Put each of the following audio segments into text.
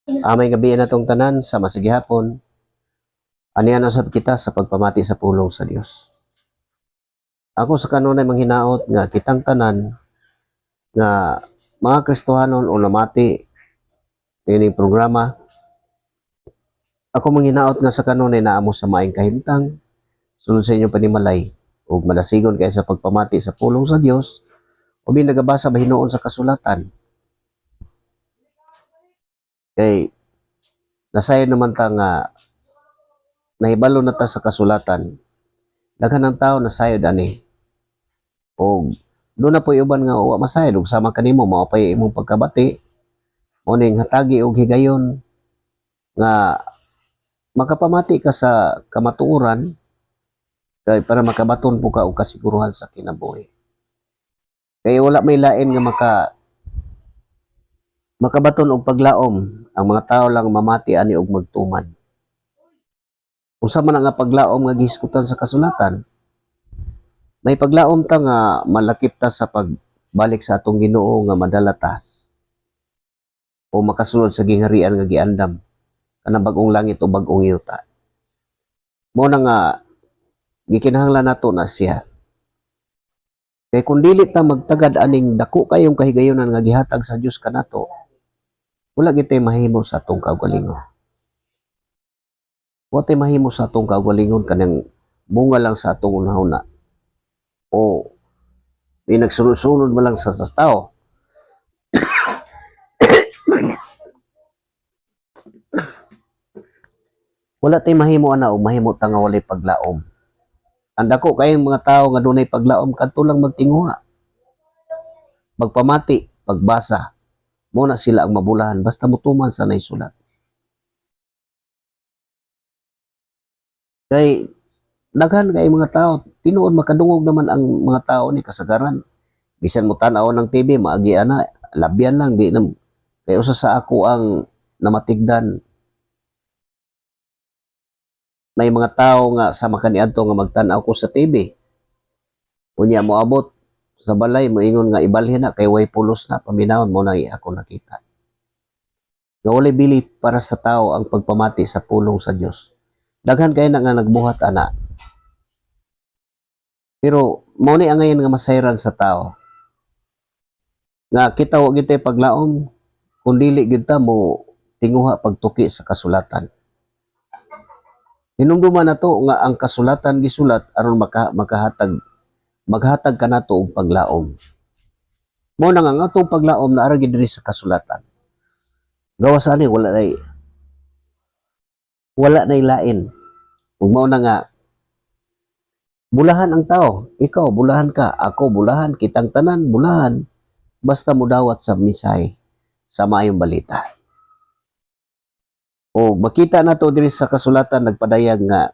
May gabi na tong tanan sa masigihapon. Aniyan usab kita sa pagpamati sa pulong sa Dios. Ako sa kanunay manghinaot nga kitang tanan nga mga Kristohanon o namati ining programa. Ako manghinaot nga sa kanunay naamo sa maayong kahimtang sulod sa inyong panimalay ug madasigon kay sa pagpamati sa pulong sa Dios o nagabasa ba hinuon sa kasulatan. Kay nasayon naman ta nga nahibalo na ta sa kasulatan. Daghan ng tao nasayod ani. O doon na po uban nga uwa masayod ug sama kanimo mao pay imong pagkabati o ning hatagi og higayon nga makapamati ka sa kamatuoran kay para makabaton po ka og kasiguruhan sa kinabuhi. Kay wala may lain nga makabaton og paglaom ang mga tao lang mamati ani og magtuman. Usa man nga paglaom nga gihisgutan sa kasulatan, may paglaom ta nga malakip ta sa pagbalik sa atong Ginoo nga madalatas o makasulod sa gingharian nga giandam kanang bag-ong langit o bag-ong yuta. Mo na nga gikinahanglan nato na siya. Kay kung dili ta magtagad aning dako kayong kahigayonan nga gihatag sa Dios kanato, wala gitay mahimo sa atong kaugalingon. Wa tay mahimo sa atong kaugalingon kanang bunga lang sa atong unahuna o nagsunod-sunod man lang sa tao. Wala tay mahimo ana o mahimo ta nga walay paglaom. Ang dako kayong mga tao nga dunay paglaom kadto lang magtinguha. Magpamati, pagbasa. Mo na sila ang mabulahan basta mutuman sa naisulat. Kay daghan kay mga tao tinuod makadungog naman ang mga tao ni kasagaran. Bisan mo tan-aw ng TV maagi ana labyan lang di na kay usa sa ako ang namatigdan. May mga tao nga sa makaniadto nga magtan-aw ko sa TV. Unya mo abot sa balay moingon nga ibalhin na kay way pulos na paminawon mo na ako nakita. Nga walay bili para sa tao ang pagpamati sa pulong sa Dios. Daghan kay na nga nagbuhat ana. Pero mao ni ang ngayon nga masayran sa tao. Nga kita wa gid paglaom kun dili gid ta mo tinguha pagtuki sa kasulatan. Hinumduman nato nga ang kasulatan gisulat aron maghatag kanato og paglaom. Mao na nga ang atong paglaom na ara gid diri sa kasulatan. Gawas ani wala nay lain. Ug mao na nga bulahan ang tao, ikaw bulahan ka, ako bulahan, kitang tanan bulahan basta mudawat sa misahe sa maayong balita. O makita nato diri sa kasulatan nagpadayag nga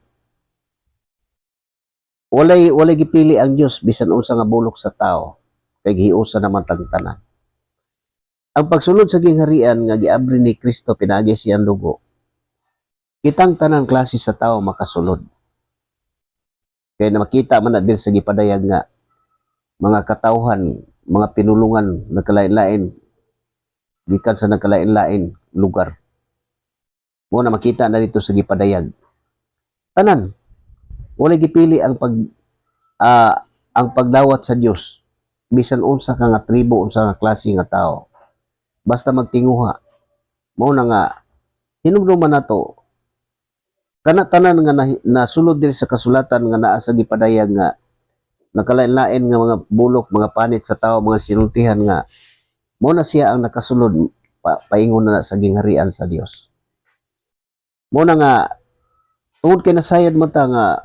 walay gipili ang Dios bisan unsa nga bulok sa tao kay gihiusa naman tang tanan. Ang pagsulod sa gingharian nga giabri ni Kristo pinaagi siyang dugo. Kitang tanan klase sa tao makasulod. Kaya na makita man na din sa gipadayag nga mga katawhan, mga pinulungan nagkalain-lain gikan sa nagkalain-lain lugar. Mo na makita na dito sa gipadayag. Tanan wala gipili ang ang pagdawat sa Dios bisan unsa ka nga tribo, unsa nga klase nga tao. Basta magtinguha. Mao na nga hinumduman nato kana tanan nga nasulod diri sa kasulatan nga naa sa gipadayag nga nakalain-lain nga mga bulok, mga panit sa tao, mga sinultihan nga mao na siya ang nakasulod paingon na sa gingharian sa Dios. Mao na nga tungod kay nasayod mo ta nga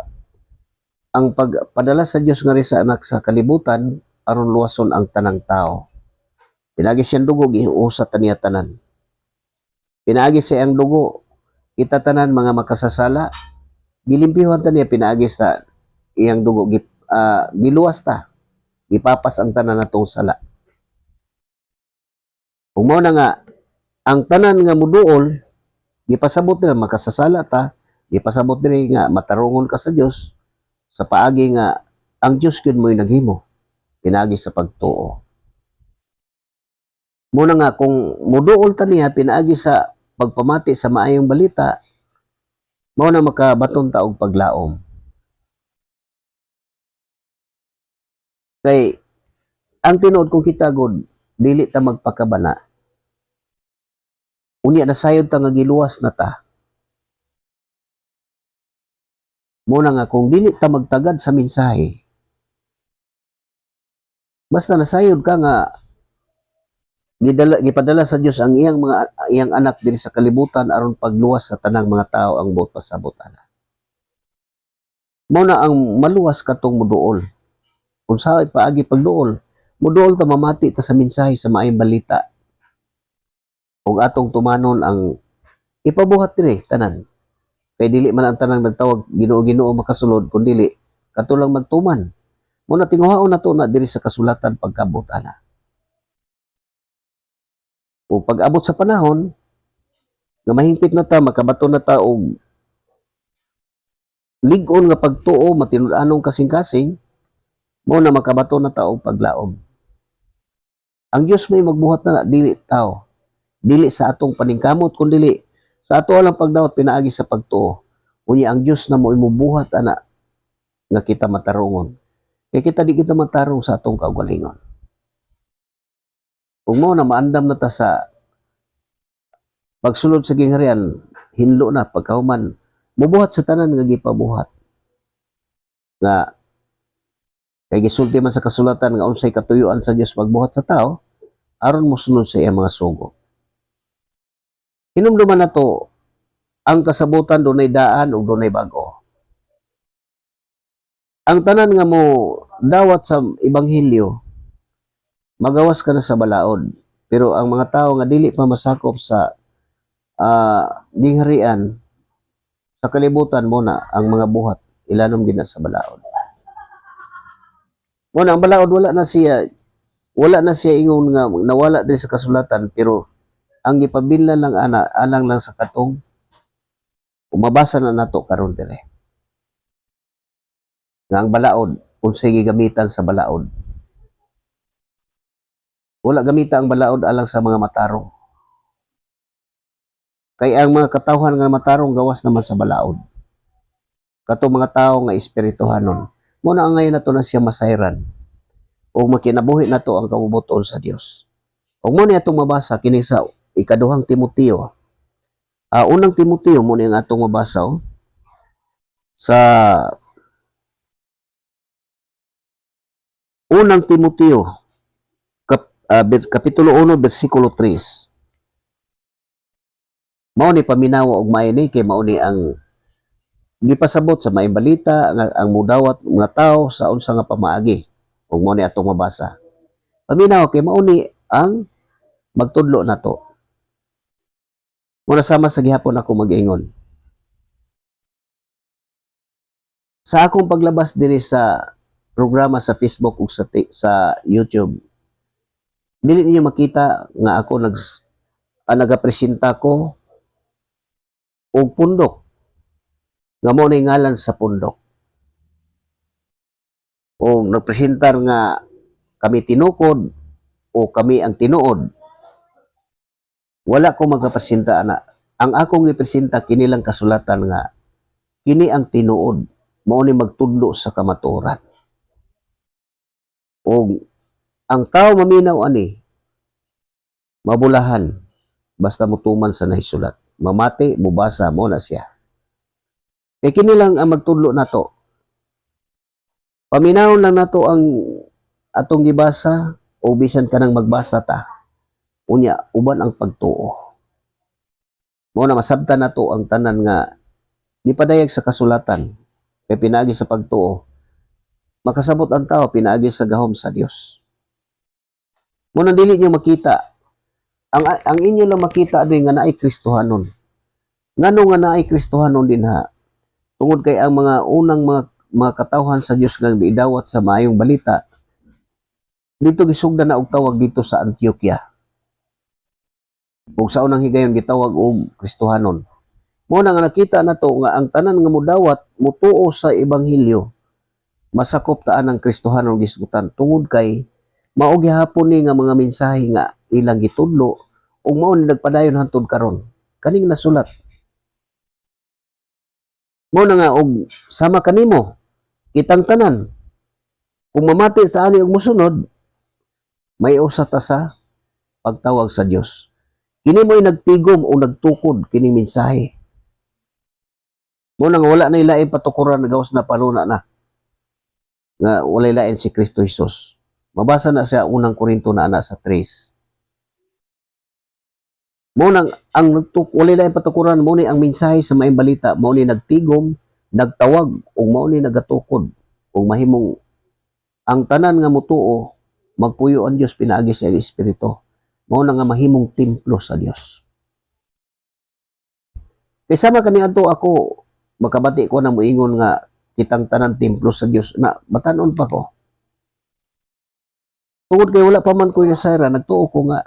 ang pagpadala sa Dios nga ri sa anak sa kalibutan aron luwason ang tanang tao. Pinagi siyang dugo giusat niya tanan. Pinagi siya ang dugo kita tanan mga makasasala gilimpihan ta niya pinaagi sa iyang dugo giluwas ta gipapas ang tanan natong sala. Ug mao na nga ang tanan nga muduol gipasabot nila makasasala ta, gipasabot diri nga matarungon ka sa Dios sa paagi nga ang Dios gyud mo'y naghimo pinaagi sa pagtuo. Mo na nga kung muduol ta niya pinaagi sa pagpamati sa maayong balita, mao na makabaton ta og paglaom. Kay ang tinuod kung kita gud dili ta magpakabana. Unya nasayod ta nga giluwas na ta. Muna nga kung dili ta magtagad sa mensahe, basta nasayod ka nga gipadala sa Dios ang iyang anak diri sa kalibutan aron pagluwas sa tanang mga tao ang buot pasabot ana. Mao na ang maluwas katong muduol. Kung sa paagi pagduol, muduol ta mamati ta sa mensahe sa maayong balita. Ug atong tumanon ang ipabuhat diri tanan. Kay dili man ang tanang nagtawag Ginoo makasulod kun dili katulang magtuman. Muna tinguhaon nato na diri sa kasulatan pagkabot ana. O pag-abot sa panahon nga mahingpit na ta makabaton na ta og lig-on nga pagtuo matinud-anong kasing-kasing, mao na makabaton na ta og paglaom. Ang Dios may magbuhat na dili tao. Dili sa atong paningkamot kun dili sa ato lang pagdaot pinaagi sa pagtuo. Unya ang Dios na mo imubuhat ana nga kita matarungon. Kay kita di kita matarong sa atong kaugalingon. Kung mo na maandam na ta sa pagsulod sa gingharian, hinlo na pagkahuman, mubuhat sa tanan nga gipabuhat. Nga kay gisulti man sa kasulatan nga unsay katuyuan sa Dios magbuhat sa tao aron mosunod sa iyang mga sugo. Hinumduman nato ang kasabutan dunay daan ug dunay bag-o. Ang tanan nga mo dawat sa ebanghelyo magawas ka na sa balaod. Pero ang mga tao nga dili pa masakop sa gingharian sa kalibutan mo na ang mga buhat ilanom gina sa balaod. Mo na ang balaod wala na siya ingon nga nawala diri sa kasulatan pero ang gipabinlan lang alang lang sa katong umabasa na nato karon dire. Nga ang balaod unsay gigamitan sa balaod. Wala gamita ang balaod alang sa mga matarong. Kay ang mga katawhan nga matarong gawas naman sa balaod. Katong mga tao nga espirituhanon. Muna ang ngayon nato na siya masayran. O makinabuhi nato ang kabubuton sa Dios. O muna atong mabasa kini sa ikaduhang Timoteo. Unang Timoteo muna ang atong mabasa sa unang Timoteo Kapitulo 1, versikulo 3. Mao ni paminawa og maayo ni kay mao ni ang gipasabot sa maayong balita ang mudawat mga tao sa unsa nga pamaagi. Ug mao ni atong mabasa. Paminawa kay mao ni ang magtudlo nato. Muna sama sa gihapon ako mag-ingon. Sa akong paglabas diri sa programa sa Facebook ug sa YouTube, dili ninyo makita nga ako nagapresenta ko og pundok nga mo na ngalan sa pundok o nagpresentar nga kami tinukod o kami ang tinuod. Wala ko magapresenta ana. Ang akong ipresenta kini lang kasulatan nga kini ang tinuod mao ni magtudlo sa kamatuoran. O ang tao maminaw ani mabulahan basta mutuman sa naisulat. Mamati, mubasa mo na siya. Kaya kini lang ang magtudlo nato. Paminawon lang nato ang atong gibasa o bisan kanang magbasa ta. Unya, uban ang pagtuo. Mo na masabtan nato ang tanan nga di padayag sa kasulatan. Kaya pinaagi sa pagtuo. Makasabot ang tao, pinaagi sa gahom sa Dios. Mo na dili nyo makita. Ang inyo lang makita din nga naay Kristohanon. Ngano nga naay Kristohanon din ha? Tungod kay ang mga unang mga katawhan sa Dios nga idawat sa maayong balita, dito gisugdan na og tawag dito sa Antioquia. Ug sa unang higayon gitawag og Kristohanon. Mo na nga nakita nato nga ang tanan nga modawat mutuo sa ebanghelyo masakop taan ang Kristohanon gisgutan tungod kay mao gihapon ni nga mga mensahe nga ilang gitudlo ug mao ni nagpadayon hantud karon. kaning nasulat. Mo na nga og sama kanimo kitang tanan kung mamati sa ani og mosunod, may usa ta sa pagtawag sa Dios. Kini mo'y nagtigom o nagtukod kini mensahe. Mo na nga wala na ilain patukuran gawas na paluna na nga walay lain si Kristo Jesus. Mabasa na sa unang Korinto na ana sa 3. Mo nang ang walay lain patukuran mo ni ang mensahe sa maayong balita, mo ni nagtigom, nagtawag ug mo ni nagatukod ug mahimong ang tanan nga mutuo magpuyo ang Dios pinaagi sa Espiritu. Mao na nga mahimong templo sa Dios. Kay sama kani adto ako makabati ko na moingon nga kitang tanan templo sa Dios na batanon pa ko. Tungod kay wala pa man ko nasara, nagtuo ko nga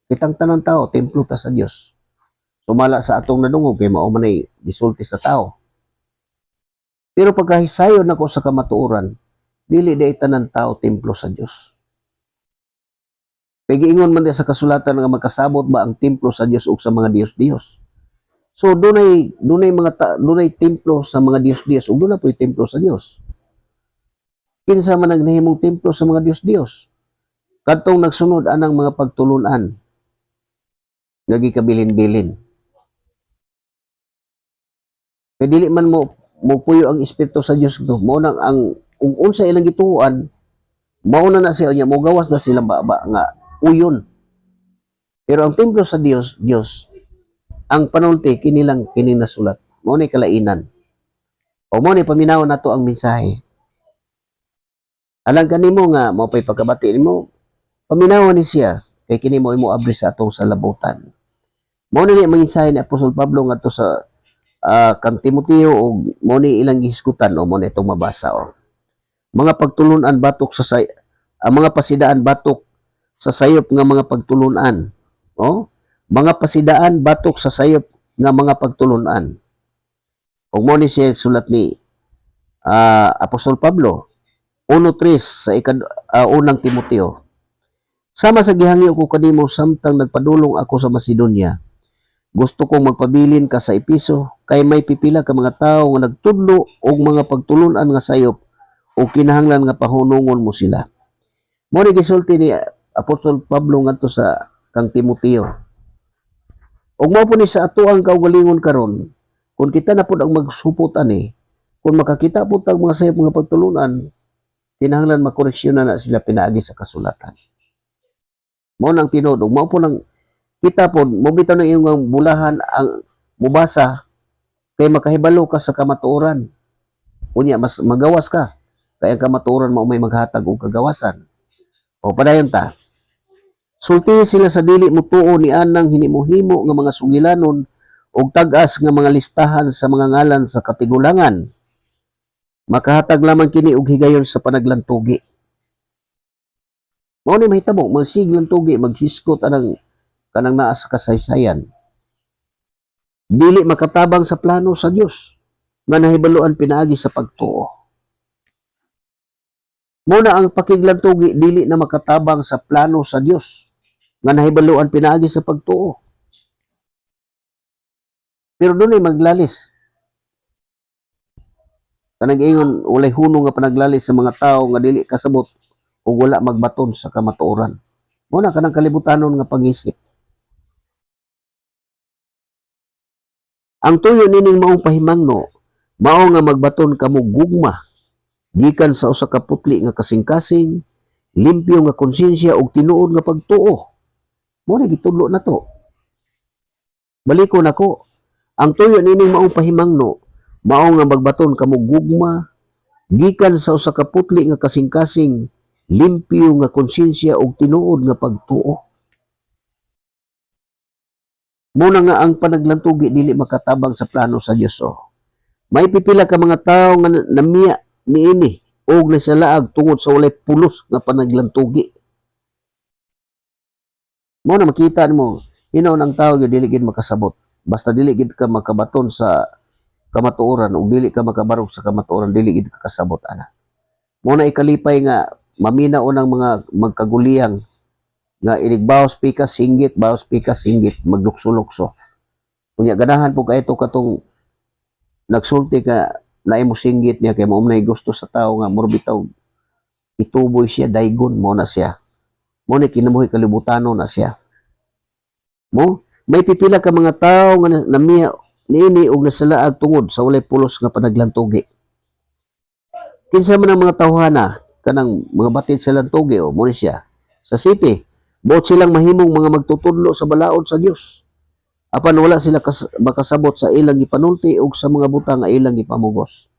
kitang tanan tao templo ta sa Dios. Sumala sa atong nadungog kay mao man ay gisulti sa tao. Pero pagkahisayon nako sa kamatuoran, dili day tanan tao templo sa Dios. Kay giingon man sa kasulatan nga magkasabot ba ang templo sa Dios ug sa mga Dios-Dios. So dunay dunay templo sa mga Dios-Dios ug dunay po'y templo sa Dios. Kinsa man nagnahimong templo sa mga Dios-Dios? Kadtong nagsunod anang mga pagtulunan nga gikabilin-bilin. Kay dili man mo puyo ang espiritu sa Dios to. Mao nang ang kung unsa ilang gituoan, mao na siya nya mo gawas na sila baba nga uyon. Pero ang templo sa Dios, ang panulti kinilang kini nasulat. Mao ni kalainan. O mao ni paminaw nato ang mensahe. Alang kanimo nga mao pay pagkabati nimo, paminawan ni siya kay kini mo imo abri sa atong salabutan. Mao ni mensahe ni Apostol Pablo ngadto sa kang Timoteo ug mao ni ilang gihisgutan o mao ni itong mabasa o. Mga pagtulunan batok sa mga pasidaan batok sa sayop nga mga pagtulunan. O? Mga pasidaan batok sa sayop nga mga pagtulunan. Ug mao ni siya sulat ni Apostol Pablo 1:3 sa unang Timoteo. Sama sa gihangyo ko kanimo samtang nagpadulong ako sa Macedonia. Gusto kong magpabilin ka sa Episo kay may pipila ka mga tawo nga nagtudlo og mga pagtulunan nga sayop o kinahanglan nga pahunungon mo sila. Mo ni gisulti ni Apostol Pablo ngadto sa kang Timoteo. Ug mao po ni sa ato ang kaugalingon karon, kung kita na pud ang magsupot ani, kung makakita pud tag mga sayop mga pagtulunan, kinahanglan makoreksyon na sila pinaagi sa kasulatan. Mao nang tinud ug mao po nang kita pod mo bitaw na iyong bulahan ang mubasa kay makahibalo ka sa kamatuoran. Unya mas magawas ka kay ang kamatuoran mao may maghatag og kagawasan. O padayon ta. Sulti sila sa dili mutuo ni anang hinimuhimo nga mga sugilanon og tag-as nga mga listahan sa mga ngalan sa katigulangan. Makahatag lamang kini og higayon sa panaglantugi. Mao ni mahitabo magsiglantugi maghiskot anang kanang naa sa kasaysayan. Dili makatabang sa plano sa Dios nga nahibaluan pinaagi sa pagtuo. Muna ang pakiglantugi dili na makatabang sa plano sa Dios nga nahibaluan pinaagi sa pagtuo. Pero dunay maglalis. Kanang ingon walay hunong nga panaglalis sa mga tawo nga dili kasabot ug wala magbaton sa kamatuoran. Muna kanang kalibutanon nga pag-isip. Ang tuyo nining maong pahimangno, mao nga magbaton kamo gugma gikan sa usa ka putli nga kasing-kasing, limpyo nga konsensya ug tinuod nga pagtuo. Mo ni gitudlo na to. Balikon nako, ang tuyo nining maong pahimangno, mao nga magbaton kamo gugma gikan sa usa ka putli nga kasing-kasing, limpyo nga konsensya ug tinuod nga pagtuo. Muna nga ang panaglantugi dili makatabang sa plano sa Dios. May pipila ka mga tawo nga namiya niini og nasalaag tungod sa walay pulos nga panaglantugi. Mo na makita nimo hinaw ang tawo gyud dili gid makasabot. Basta dili gid ka makabaton sa kamatuoran ug dili ka makabarog sa kamatuoran dili gid ka kasabot ana. Mo na ikalipay nga maminaw ng mga magkaguliyang nga inigbaos pikas singgit, baos pikas singgit, maglukso-lukso. Unya ganahan po kay ito katong nagsulti ka na imo singgit niya kay mo na gusto sa tao nga morbitaw ituboy siya daygon mo na siya. Mo ni kinabuhi kalibutano na siya. Mo may pipila ka mga tao nga namiya niini og nasalaag tungod sa walay pulos nga panaglantugi. Kinsa man ang mga tawhana kanang mga batid sa lantugi o mo ni siya sa city. Buot silang mahimong mga magtutudlo sa balaod sa Dios. Apan wala sila makasabot sa ilang gipanulti ug sa mga butang nga ilang gipamugos.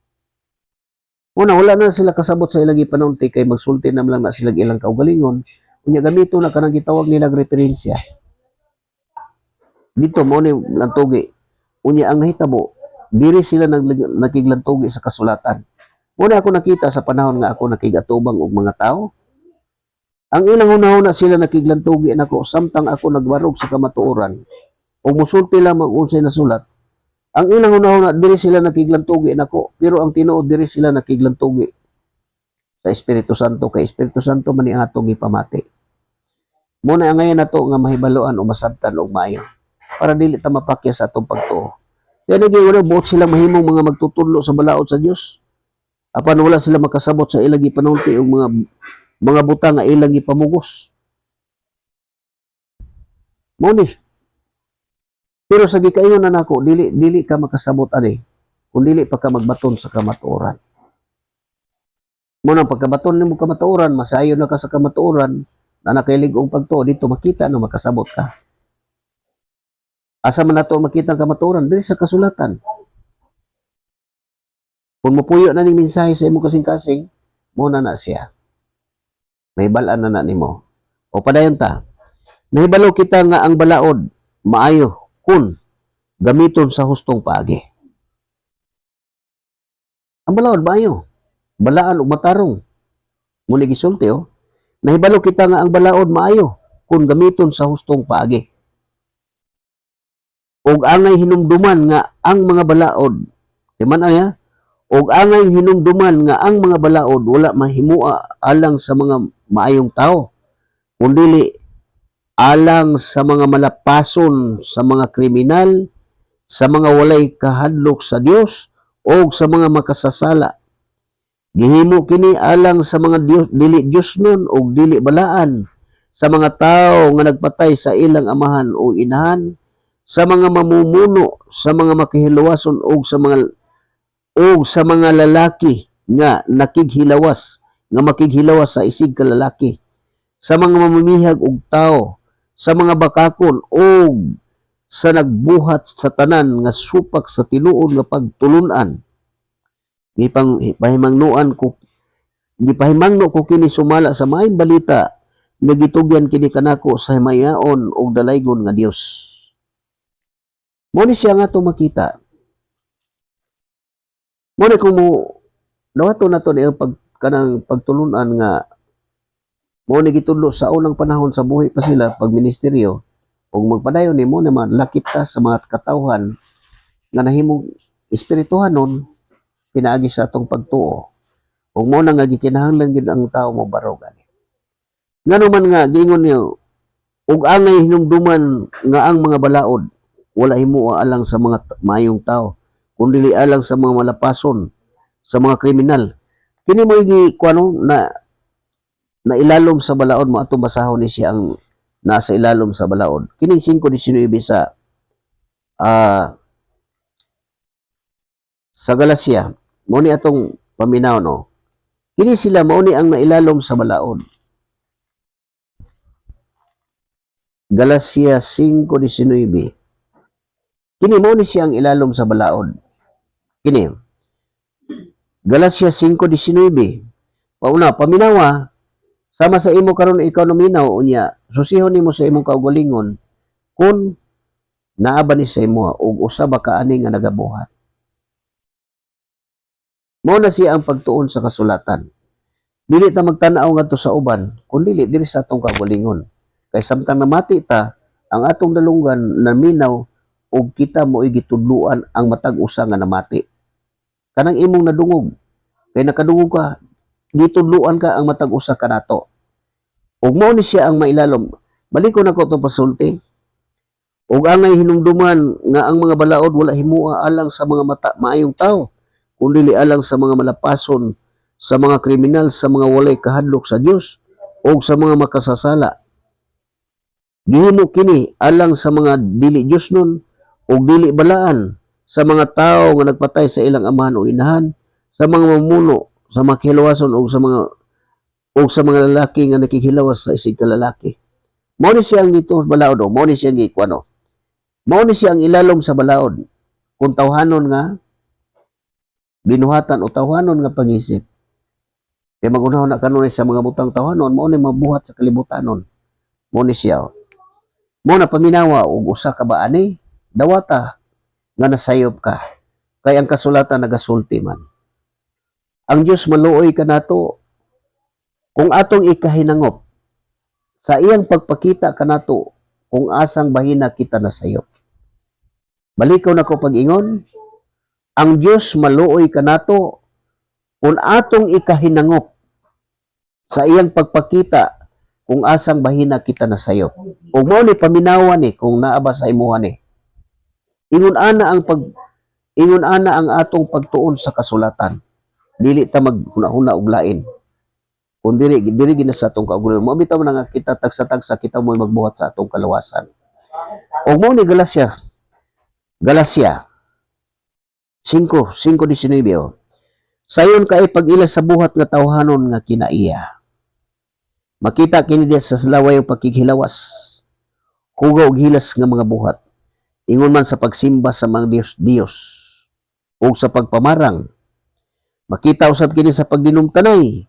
Una, wala na sila kasabot sa ilang gipanulti kay magsulti na lang na sila ilang kaugalingon. Unya gamito na kanang gitawag nilang referensya. Dito mo ni lantugi. Unya ang nahitabo, diri sila nakiglantugi sa kasulatan. Muna ako nakita sa panahon nga ako nakigatubang og mga tao. Ang ilang hunahuna sila nakiglantugi nako samtang ako nagbarog sa kamatuoran. O musulti lamang unsay nasulat. Ang ilang hunahuna diri sila nakiglantugi nako, pero ang tinuod diri sila nakiglantugi sa Espiritu Santo kay Espiritu Santo man ni atong gipamati. Muna ang ngayon nato nga mahibaloan o masabtan og maayo para dili ta mapakya sa atong pagtuo. Kaya naging buot sila mahimong mga magtutudlo sa balaod sa Dios. Apan wala sila makasabot sa ilang gipanulti og mga butang nga ilang gipamugos. Mo ni. Pero sa gikaingon na nako, dili ka makasabot ani kung dili pa ka magbaton sa kamatuoran. Mo nang pagkabaton nimo kamatuoran, masayo na ka sa kamatuoran, na nakailig-ong pagtuo dito makita no makasabot ka. Asa man nato makita ang kamatuoran diri sa kasulatan. Kung mapuyo na ning mensahe sa imong kasing-kasing, mo na siya. May balaan na nimo. O padayon ta. Nahibalo kita nga ang balaod maayo kun gamiton sa hustong paagi. Ang balaod maayo. Balaan ug matarong. Muna gisulti oh. Nahibalo kita nga ang balaod maayo kun gamiton sa hustong paagi. Og angay hinumduman nga ang mga balaod, di man aya, og angay hinumduman nga ang mga balaod wala mahimua alang sa mga maayong tao, kundi alang sa mga malapason, sa mga kriminal, sa mga walay kahadlok sa Dios o sa mga makasasala. Gihimo kini alang sa mga dili Dios nun o dili balaan, sa mga tao nga nagpatay sa ilang amahan o inahan, sa mga mamumuno, sa mga makihilawason o sa mga lalaki nga nakighilawas, nga makighilawas sa isig ka lalaki, sa mga mamimihag og tao, sa mga bakakon o sa nagbuhat sa tanan nga supak sa tinuod nga pagtulunan. Gipahimangno ko kini sumala sa maayong balita nga gitugyan kini kanako sa himayaon og dalaygon nga Dios. Mo ni siya nga to makita. Mo ni kung dawato na to niya kanang pagtulunan nga mo ni gitudlo sa unang panahon sa buhi pa sila pag ministeryo ug magpadayon ni mo naman lakip ta sa mga katawhan nga nahimong espirituhanon pinaagi sa atong pagtuo ug mo na nga gikinahanglan gid ang tawo mo barog ani. Ngano man nga giingon niyo ug angay hinumduman nga ang mga balaod wala himua alang sa mga mayong tao kundi alang sa mga malapason, sa mga kriminal. Kini mo kuano na ilalom sa balaod mo atong basahon ni siya ang nasa ilalom sa balaod. Kining 5:19 sa Galacia, mo ni atong paminaw no. Kini sila mao ni ang nailalom sa balaod. Galacia 5:19. Kini mo ni siya ang ilalom sa balaod. Kini. Galacia 5:19. Pauna, paminawa, sama sa imo karon ikaw naminaw unya, susihon nimo sa imong kaugalingon kung naaba ni sa imo ug usa ba ka ani nga nagabuhat. Mao na siya ang pagtuon sa kasulatan. Dili ta magtan-aw ngadto sa uban, kundi dili sa atong kaugalingon. Kay samtang namati ta, ang atong dalunggan naminaw ug kita mo'y gitudluan ang matag usa nga namati. Kanang imong nadungog, kay nakadungog ka, gitudluan ka ang matag usa kanato. Ug mao ni siya ang mailalom. Balik ko na ko to pasulti. ug angay hinumduman nga ang mga balaod wala himua alang sa mga maayong tao, kundi alang sa mga malapason, sa mga kriminal, sa mga walay kahadlok sa Dios ug sa mga makasasala. Gihimo kini alang sa mga dili Diosnon ug dili balaan, sa mga tawo nga nagpatay sa ilang amahan o inahan, sa mga mamuno, sa mga kihilawason ug sa mga lalaki nga nakikihilawas sa isig kalalaki. Mao ni siya ang dito balaod, mao ni siya gikwano. Mao ni siya ang ilalom sa balaod. Kung tawhanon nga binuhatan o tawhanon nga pangisip. Kaya magunahon na kanunay sa mga butang tawhanon, mao ni mabuhat sa kalibutanon. Mao ni siya. Mao na paminawa og usa ka ba ani dawata nga nasayop ka. Kay ang kasulatan nagasulti man. Ang Dios maluoy kanato kung atong ikahinangop sa iyang pagpakita kanato kung asang bahina kita nasayop. Balikaw na ko pag-ingon, ang Dios maluoy kanato kung atong ikahinangop sa iyang pagpakita kung asang bahina kita nasayop. Ug mao ni paminawa ni kung naa ba sa imuha ni. Ingon ana ang atong pagtuon sa kasulatan. Dili ta maghuna-huna og lain. Kung dili gina sa atong kaugalingon, mo bitaw na nga kita tagsa-tagsa kita mo magbuhat sa atong kalawasan. Ug mao ni Galacia 5:19. Sayon kay pag-ila sa buhat nga tawhanon nga kinaiya. Makita kini diya sa laway og pakighilawas. Hugaw og hilas nga mga buhat. Ingon man sa pagsimba sa mga Dios ug sa pagpamarang. Makita usab kini sa pagdinumtanay,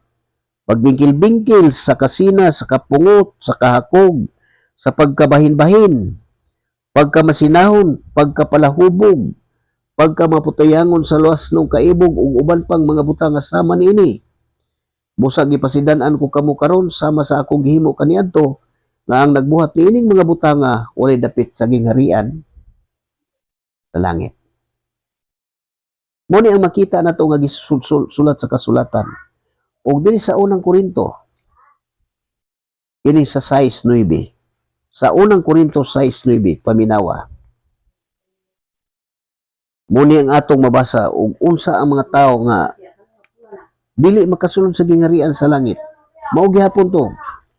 pagbingkil-bingkil sa kasina, sa kapungot, sa kahakog, sa pagkabahin-bahin, pagkamasinahon, pagkapalahubog, pagkamaputayangon sa luwas ng kaibog ug uban pang mga butang nga sama niini. Busa gipasidan-an ko kamo karon sama sa akong gihimo kaniadto nga ang nagbuhat niining mga butanga walay dapit sa gingharian sa langit. Mo ni ang makita nato nga gisulat sa kasulatan. Og diri sa unang Korinto, kini sa 6:9. Sa unang Korinto 6:9 paminawa. Mo ni ang atong mabasa og unsa ang mga tawo nga dili makasulod sa gingharian sa langit. Mao gihapon to.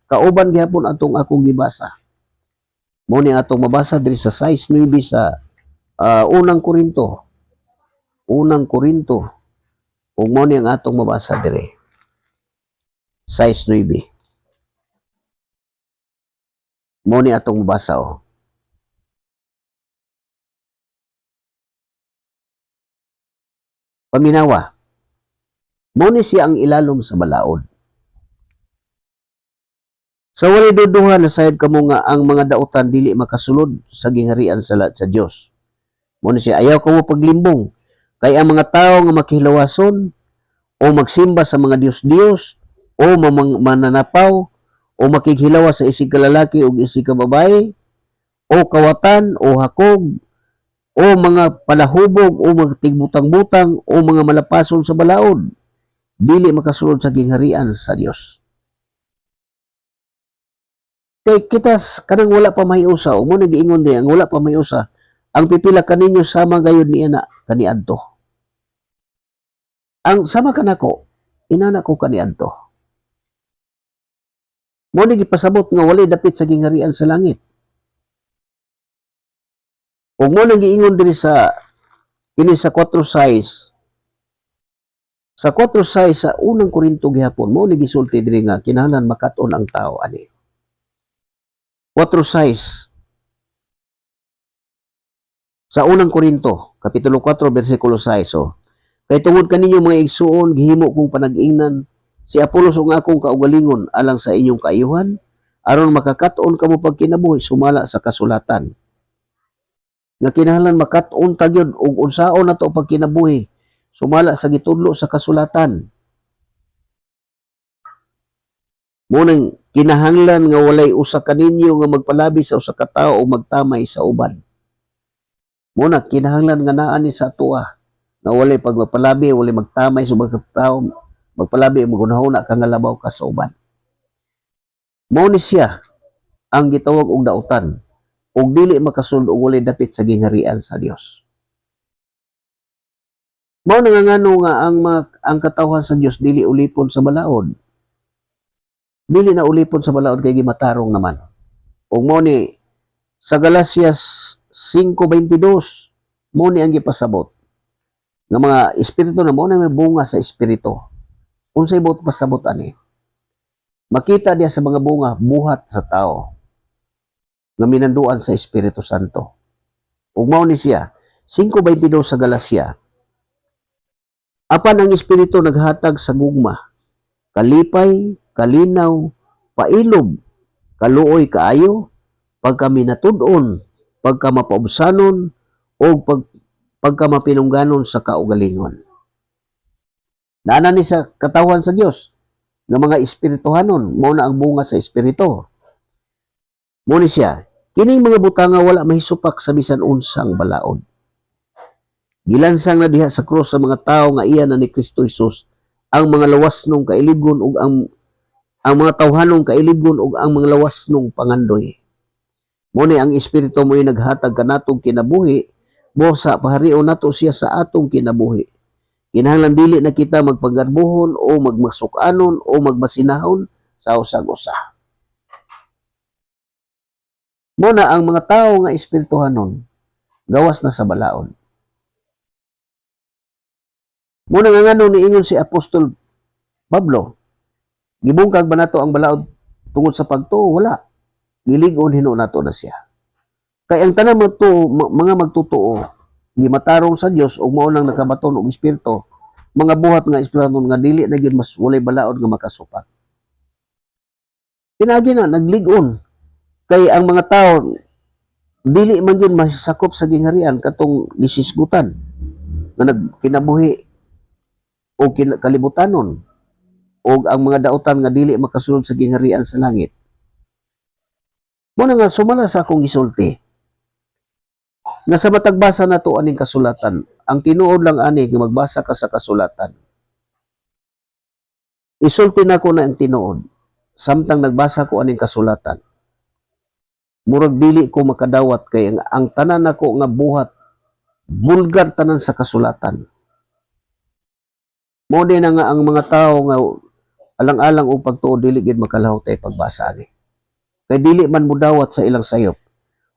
Kauban gihapon atong akong gibasa. Mo ni atong mabasa diri sa 6:9 sa unang Korinto. Unang Korinto. Ug mo ni ang atong mabasa diri. 6:9. Mo ni atong mabasa oh. Paminawa. Mo ni siya ang ilalom sa balaod. Sa walay duduha na sayod kamo nga ang mga dautan dili makasulod sa gingharian sa Dios. Mo ni siya ayaw kamo paglimbong kay ang mga tawo nga makihilawason o magsimba sa mga Dios-Dios o mananapaw o makighilawas sa isig kalalaki o isig kababae o kawatan o hakog o mga palahubog o magtigbutang-butang o mga malapason sa balaod dili makasulod sa gingharian sa Dios. Kay kitas kanang wala pa mahiusa o mo nagiingon din ang wala pa mahiusa ang pipila kaninyo sama gayud ni ana kaniadto. Ang sama kanako inana ko kaniadto. Mo ni gipasabot nga walay dapit sa gingharian sa langit. Ug mo nang giingon diri sa kini sa 4:6. Sa 4:6 sa unang Korinto gihapon mo ni gisulti diri nga kinahanglan makat-on ang tao ani. 4:6 sa unang Korinto kapitulo 4 bersikulo 6 oh. Kay tungod kaninyo mga igsuon gihimo kong panag-ingnan si Apolos ug akong kaugalingon alang sa inyong kaayuhan aron makakat-on kamo pagkinabuhi sumala sa kasulatan. Nga kinahanglan makat-on ta gyud og unsaon nato pagkinabuhi sumala sa gitudlo sa kasulatan. Munang kinahanglan nga walay usa kaninyo nga magpalabi sa usa ka tawo o magtamay sa uban. Muna kinahanglan nga naa ni sa atoa nga walay pagpalabi, walay magtamay sa usa ka tawo, magpalabi magunahuna ka nga labaw ka sa uban. Mao ni siya ang gitawag og dautan ug dili makasulod og walay dapit sa gingharian sa Dios. Mao nangangano nga ang katawhan sa Dios dili ulipon sa balaod. Dili na ulipon sa balaod kay gimatarong naman. Ug mao ni sa Galasias 5:22 mao ni ang gipasabot nga mga espiritu na mao na may bunga sa espiritu. Unsay buot pasabot ani? Makita diya sa mga bunga buhat sa tao nga minanduan sa Espiritu Santo. Ug mao ni siya 5:22 sa Galacia. Apan ang espiritu naghatag sa gugma, kalipay, kalinaw, pailob, kaluoy kaayo, pagkaminatud-on, pagkamapaubsanon, o pagkamapinungganon sa kaugalingon. Naana ni sa katawan sa Dios nga mga espirituhanon, mao na ang bunga sa espiritu. Mao ni siya, kining mga butanga wala mahisupak sa bisan unsang balaod. Gilansang na diha sa krus sa mga tao nga iya na ni Kristo Jesus ang mga lawasnong kailigon ug ang mga tawhanong kailigon ug ang mga lawasnong pangandoy. Mao ni ang espiritu mo'y naghatag kanatong kinabuhi, busa sa paharion nato siya sa atong kinabuhi. Kinahanglan dili na kita magpagarbuhon o magmasukanon o magmasinahon sa usag-usa. Mao na ang mga tao nga espirituhanon gawas na sa balaod. Muna nga ngano niingon si Apostol Pablo, gibungkag ba nato ang balaod tungod sa pagtuo? Wala. Gilig-on hino nato na siya. Kay ang tanan mga magtutuo, gimatarong sa Dios ug mao nang nakabaton og espiritu, mga buhat nga espiritu nga dili na gyud mas walay balaod nga makasupak. Pinagi na naglig-on kay ang mga tao dili man gyud masakop sa gingharian katong gisisgutan nga nagkinabuhi o kalibutanon o ang mga dautan nga dili makasulod sa gingharian sa langit. Muna nga sumala sa akong gisulti nga sa matagbasa nato aning kasulatan, ang tinuod lang ani nga magbasa ka sa kasulatan. Isulti nako na ang tinuod samtang nagbasa ko aning kasulatan. Murag dili ko makadawat kay ang tanan nako nga buhat bulgar tanan sa kasulatan. Mo din nga ang mga tao nga alang-alang og pagtuo dili gid makalahaw tay pagbasa ani. Kay dili man mudawat sa ilang sayop.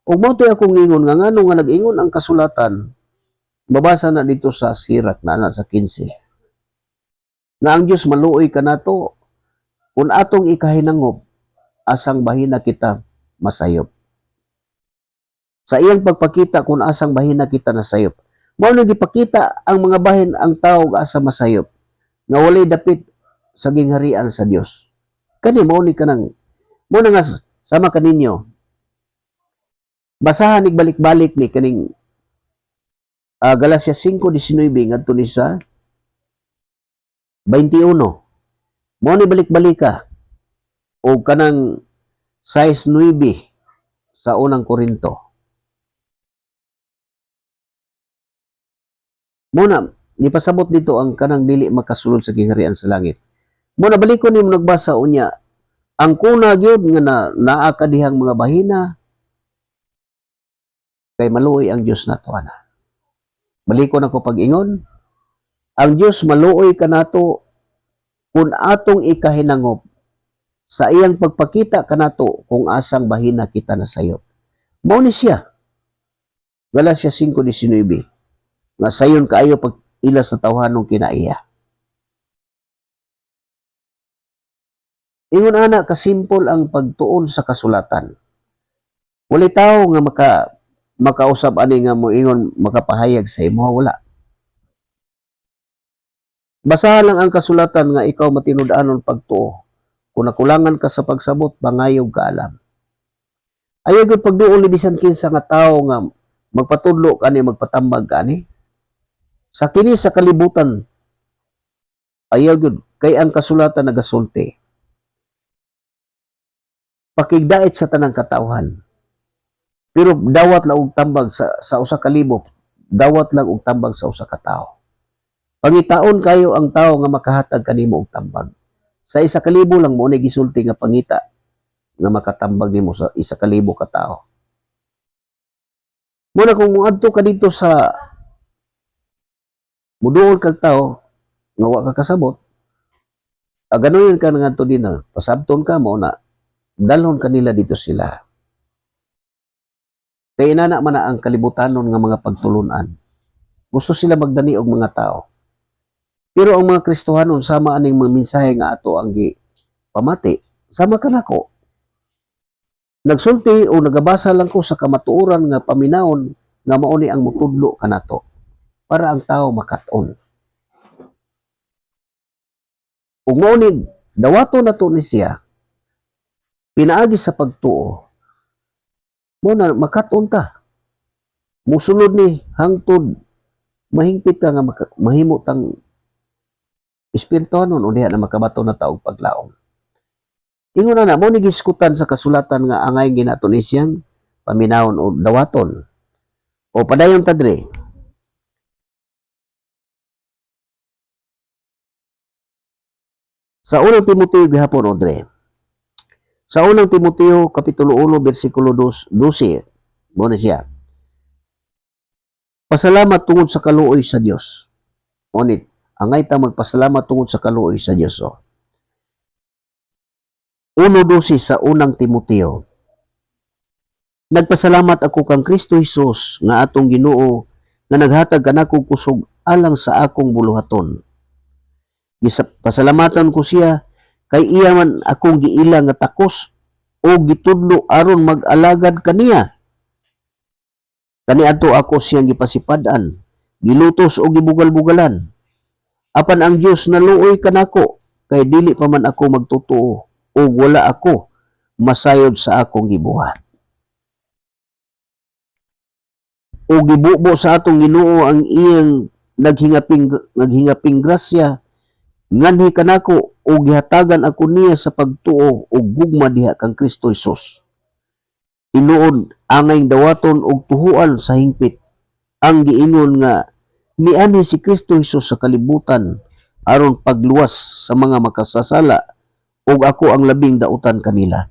Ug mao toy akong ingon nga ngano nga nag-ingon ang kasulatan. Babasa na dito sa Sirak na sa 15. Na ang Dios maluoy kanato kun atong ikahinangop asang bahina kita masayop. Sa iyang pagpakita kung asang bahina kita nasayop. Mao na gipakita ang mga bahin ang tao asa masayop nga walay dapit sa gingharian sa Dios. Kani mao ni kanang mo na nga sama kaninyo. Basahan ig balik-balik ni kaning Galacia 5:19 ngadto ni sa 21. Mao ni balik-balika o kanang 6:9 sa unang Korinto. Muna, nipasabot dito ang kanang dili makasulod sa gingharian sa langit. Muna balikon nimo nagbasa unya, ang kuna gyud nga naa kadihang mga bahina kay maluoy ang Dios nato ana. Balikon ako pag-ingon, ang Dios maluoy kanato kun atong ikahinangop sa iyang pagpakita kanato kung asang bahina kita nasayop. Mao ni siya. Galacia 5:19. Nga sayon kaayo pag ila sa tawhanong kinaiya. Ingon ana kasimpol ang pagtuon sa kasulatan. Walay tao nga makausab ani nga moingon makapahayag sa imo, wala. Basahan lang ang kasulatan nga ikaw matinud-anon pagtuo. Kung nakulangan ka sa pagsabot, bangayog ka alam. Ayaw gyud pagduol ni bisan kinsa nga tao nga magpatudlo kani magpatambag kani. Sa kini sa kalibutan, ayaw gyud kay ang kasulatan nagasulti. Pakigdait sa tanang katawhan. Pero dawat lang og tambag sa usa ka libo, dawat lang og tambag sa usa ka tawo. Pangitaon kayo ang tawo nga makahatag kanimo og tambag. Sa isa ka libo lang mo ni gisulti nga pangita nga makatambag nimo sa isa ka libo ka tawo. Muna kung adto ka dito sa muduol kag tao nga wa ka kasabot, ganoon ka nga to din na pasabton ka mo na dalhon kanila dito sila. Kaya inana man na ang kalibutanon nga mga pagtulunan. Gusto sila magdani og mga tao. Pero ang mga Kristohanon sama aning mga mensahe nga ato ang pamati, sama ka nako. Nagsulti o nagabasa lang ko sa kamatuoran nga paminawon nga mauni ang mutudlo kanato para ang tao makat-on. Ug mauni dawato nato ni siya pinaagi sa pagtuo. Mo na makat-on ta. Musulod ni hangtod mahingpit ka nga mahimo tang espirituhanon o diha na makabato na taog paglaom. Ingon na mo ni giskutan sa kasulatan nga angay ginato ni siyang paminawon o dawaton. O padayon ta dre. Sa unang Timoteo gihapon o dre. Sa unang Timoteo kapitulo 1 bersikulo 12 mo na siya. Pasalamat tungod sa kaluoy sa Dios. Ngunit angay ta magpasalamat tungod sa kaluoy sa Dios. 1:12 sa unang Timoteo. Nagpasalamat ako kang Kristo Jesus nga atong Ginoo nga naghatag kanako kusog alang sa akong buluhaton. Pasalamatan ko siya kay iya man akong giila nga takos o gitudlo aron mag-alagad kaniya. Kaniadto ako siyang gipasipad-an, gilutos o gibugal-bugalan. Apan ang Dios naluoy kanako kay dili pa man ako magtotoo o wala ako masayod sa akong gibuhat. O gibubo sa atong Ginoo ang iyang naghingaping grasya nganhi kanako o gihatagan ako niya sa pagtuo o gugma diha kang Kristo Jesus. Tinuod angay dawaton og tuhuan sa hingpit ang giingon nga niani si Kristo Jesus sa kalibutan aron pagluwas sa mga makasasala ug ako ang labing dautan kanila.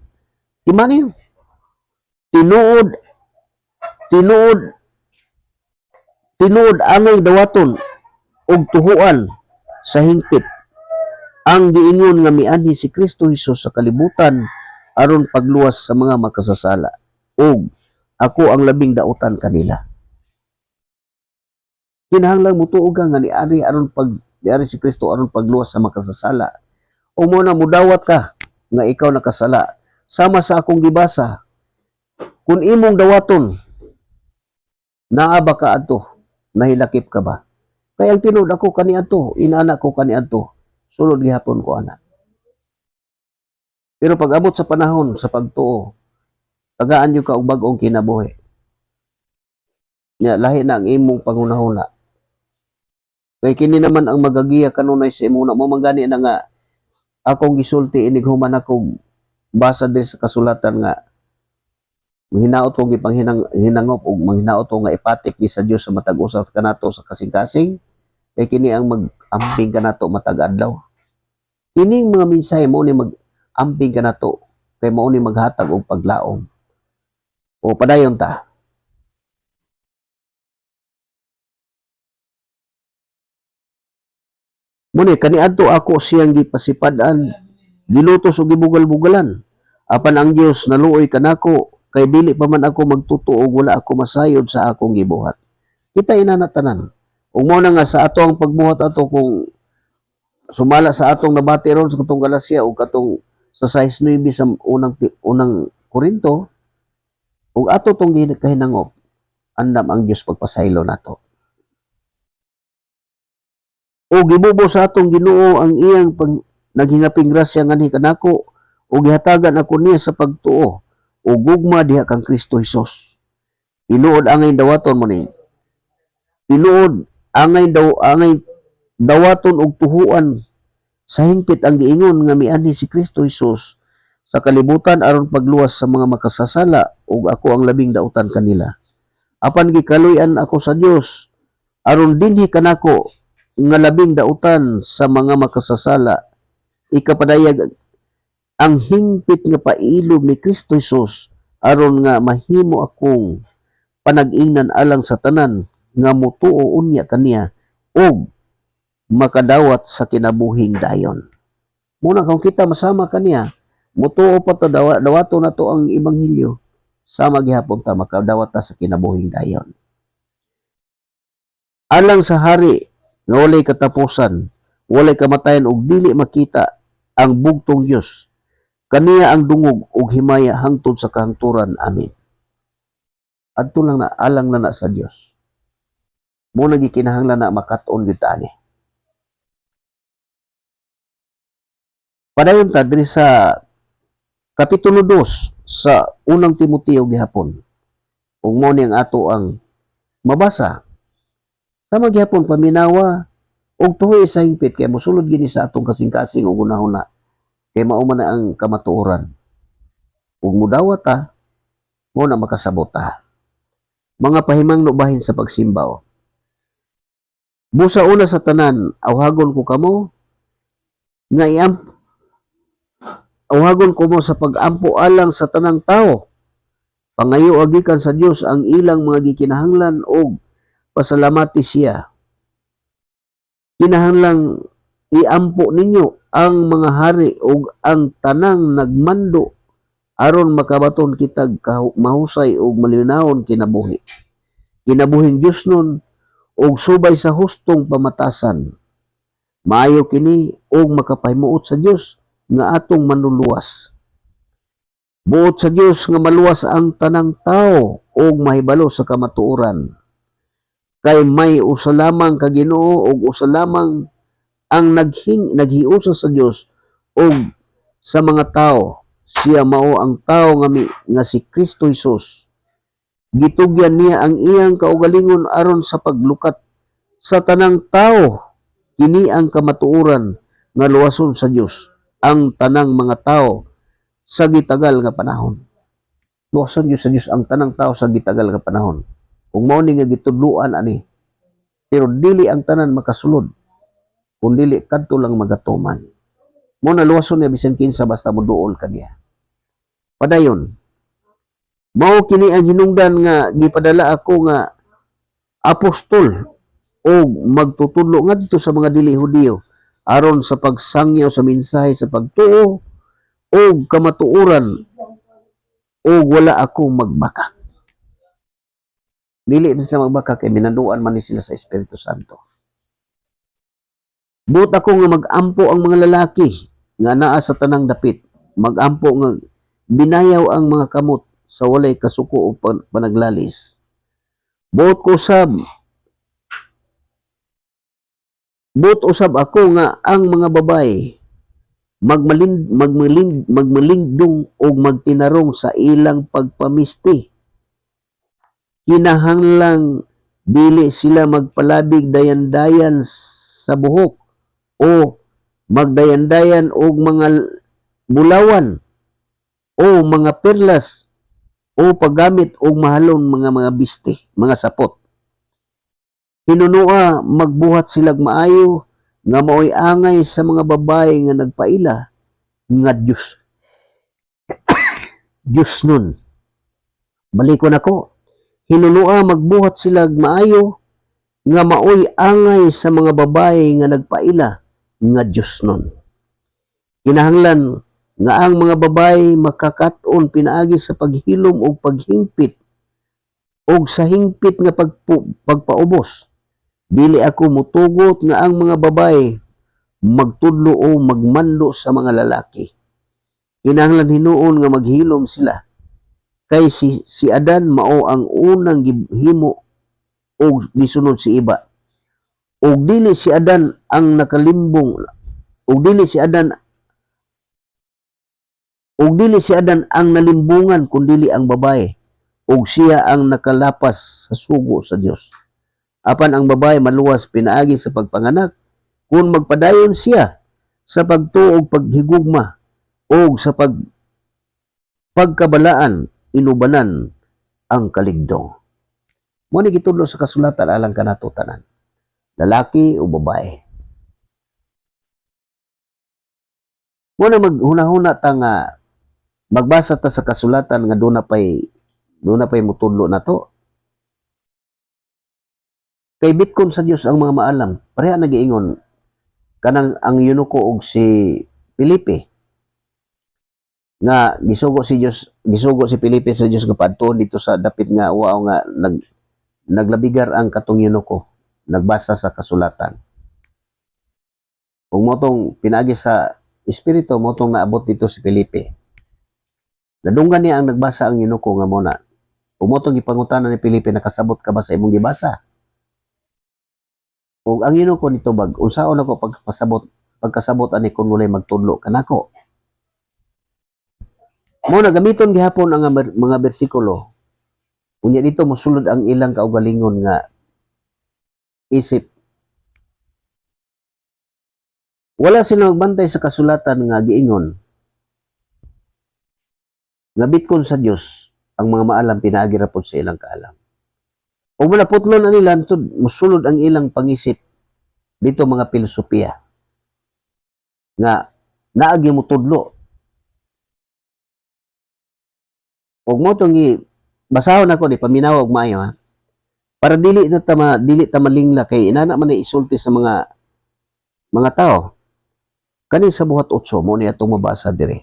Imani tinuod angay dawaton og tuhuan sa hingpit ang giingon nga mianhi si Kristo Jesus sa kalibutan aron pagluwas sa mga makasasala ug ako ang labing dautan kanila. Kinahanglan mutuog ka nga niari si Kristo aron pagluwas sa makasasala. O mo na mudawat ka nga ikaw nakasala. Sama sa akong gibasa, kung imong dawaton, naa ba ka adto? Nahilakip ka ba? Kaya ang tinud ako kaniadto, inana ko kaniadto, sulod gihapon ko ana. Pero pag abot sa panahon sa pagtuo, tagaan yung ka og bag-ong kinabuhi. Lahi na ang imong pangunahuna. Kay kini naman ang magagiya kanunay sa imong mo mangani na nga akong gisulti inig human ako basa din sa kasulatan nga mahinaot ko hinangop og manghinaot ko nga ipatik ni sa Dios sa matag usa kanato sa kasing-kasing kay kini ang mag-amping kanato matag adlaw. Kining mga mensahe mo ni mag-amping kanato kay mao ni maghatag og paglaom. O padayon ta. Muni kaniadto ako siyang gipasipad-an, gilutos o gibugal-bugalan. Apan ang Dios naluoy kanako kay dili pa man ako magtuto og wala ako masayod sa akong gibuhat. Kita inanatanan. Ug mao na nga sa ato ang pagbuhat ato kung sumala sa atong nabati ron sa katong Galacia ug katong sa 6:9 sa unang Korinto ug ato tong kahinangop andam ang Dios pagpasaylo nato. O gibubo sa atong Ginoo ang iyang naghingaping grasya nganhi kanako o gihatagan ako niya sa pagtuo o gugma diha kang Kristo Jesus. Tinuod angay dawaton mo ni. Tinuod angay dawaton og tuhuan sa hingpit ang giingon nga mianhi si Kristo Jesus sa kalibutan aron pagluwas sa mga makasasala ug ako ang labing dautan kanila. Apan gikaluy-an ako sa Dios aron dinhi kanako nga labing dautan sa mga makasasala ikapadayag ang hingpit nga pailob ni Kristo Jesus aron nga mahimo akong panag-ingnan alang sa tanan nga mutuo unya kaniya og makadawat sa kinabuhing dayon. Muna kung kita masama kaniya, mutuo pa to dawato na to ang ebanghelyo, sama gihapon ta makadawat ta sa kinabuhing dayon. Alang sa hari nga walay katapusan, walay kamatayan ug dili makita ang bugtong Dios. Kaniya ang dungog ug himaya hangtod sa kahangturan. Amen. Adto lang na alang na sa Dios. Mo nagi kinahanglan na makat-on gyud ta ani. Padayon ta diri sa kapitulo 2 sa unang Timoteo gihapon. Ug mo ni ang ato ang mabasa. Sama gihapon paminawa og tuhoy sa hingpit kay mosulod gini sa atong kasing-kasing ug unahuna kay mao man ang kamatuoran. Ug mudawat ta mo na makasabot ta. Mga pahimangno bahin sa pagsimba. Busa una sa tanan, awhagon ko kamo nga awhagon ko mo sa pag-ampo alang sa tanang tao. Pangayo agikan sa Dios ang ilang mga gikinahanglan og pasalamati siya. Kinahanglang iampo ninyo ang mga hari ug ang tanang nagmando aron makabaton kitag mahusay ug malinawon kinabuhi. Kinabuhing Dios nun ug subay sa hustong pamatasan. Maayo kini og makapahimuot sa Dios nga atong manluluwas. Buot sa Dios nga maluwas ang tanang tao og mahibalo sa kamatuoran. Kay may usa lamang ka Ginoo ug usa lamang ang naghiusa sa Dios ug sa mga tao. Siya mao ang tao nga si Kristo Jesus. Gitugyan niya ang iyang kaugalingon aron sa paglukat sa tanang tao. Kini ang kamatuoran nga luwason sa Dios ang tanang mga tao sa gitagal nga panahon. Luwason Dios sa Dios ang tanang tao sa gitagal nga panahon. Kung mao ni nga gitudloan ani. Pero dili ang tanan makasulod. Kung dili kadto lang magatuman. Mo na luwason niya bisan kinsa basta moduol kaniya. Padayon. Mao kini ang hinungdan nga gipadala ako nga apostol o magtutudlo ngadto sa mga dili Hudiyo aron sa pagsangyaw sa mensahe sa pagtuo o kamatuoran o wala ako magbaka. Dili na sila magbaka kay minaduan man ni sila sa Espiritu Santo. Buot ako nga magampo ang mga lalaki nga naa sa tanang dapit. Magampo nga binayaw ang mga kamot sa walay kasuko o panaglalis. Buot usab ako nga ang mga babae magmalingdong o magtinarong sa ilang pagpamisti. Kinahanglang dili sila magpalabig dayan-dayan sa buhok o magdayan-dayan og mga bulawan o mga perlas o paggamit og mahalon mga biste, mga sapot. Hinunua magbuhat silag maayo nga maoy angay sa mga babae nga nagpaila nga Dios. Dios nun. Balikon ako. Hinunua magbuhat silag maayo nga maoy angay sa mga babae nga nagpaila nga Dios nun. Kinahanglan nga ang mga babae makakat-on pinaagi sa paghilom o paghingpit o sa hingpit nga pagpaubos. Dili ako mutugot nga ang mga babae magtudlo o magmando sa mga lalaki. Kinahanglan hinuon nga maghilom sila. Kay si Adan mao ang unang gihimo o gisunod si Iba. O dili si Adan ang nakalimbong o dili si Adan ang nalimbungan kundili ang babae ug siya ang nakalapas sa sugo sa Dios. Apan ang babae maluwas pinaagi sa pagpanganak kung magpadayon siya sa pagtuo og paghigugma o sa pagkabalaan inubanan ang kaligdong. Mo ni gitudlo sa kasulatan alang kanato tanan. Lalaki o babae. Mo na maghunahuna ta nga magbasa ta sa kasulatan nga doon na pa'y mutudlo na to. Kay bitkon sa Dios ang mga maalam. Pareha nagiingon kanang ang yunuko og si Felipe nga gisugo si Felipe sa Dios nga padtuon dito sa dapit nga wow nga naglabigar ang katong yunuko, nagbasa sa kasulatan. Ug motong pinaagi sa espiritu motong naabot dito si Felipe. Nadunggan niya ang nagbasa ang yunuko nga muna. Ug motong gipangutanan ni Felipe, nakasabot ka ba sa imong gibasa? Ug ang yunuko nitubag, unsaon ako pagkasabot ani kun walay magtudlo kanako? Mo nagamiton gihapon ang mga bersikulo. Unya dito mosulod ang ilang kaugalingon nga isip. Wala sila magbantay sa kasulatan nga giingon nga bitkon sa Dios ang mga maalam pinaagi ra pod sa ilang kaalam. O malaputlon na nila tud mosulod ang ilang pangisip dito mga filosofiya nga naagi mo tudlo. Og mo tong basahon ako di paminaw og maayo ha. Para dili ta malingla kay inana man isulti sa mga tao. Kani sa buhat 8 mo ni atong mabasa dire.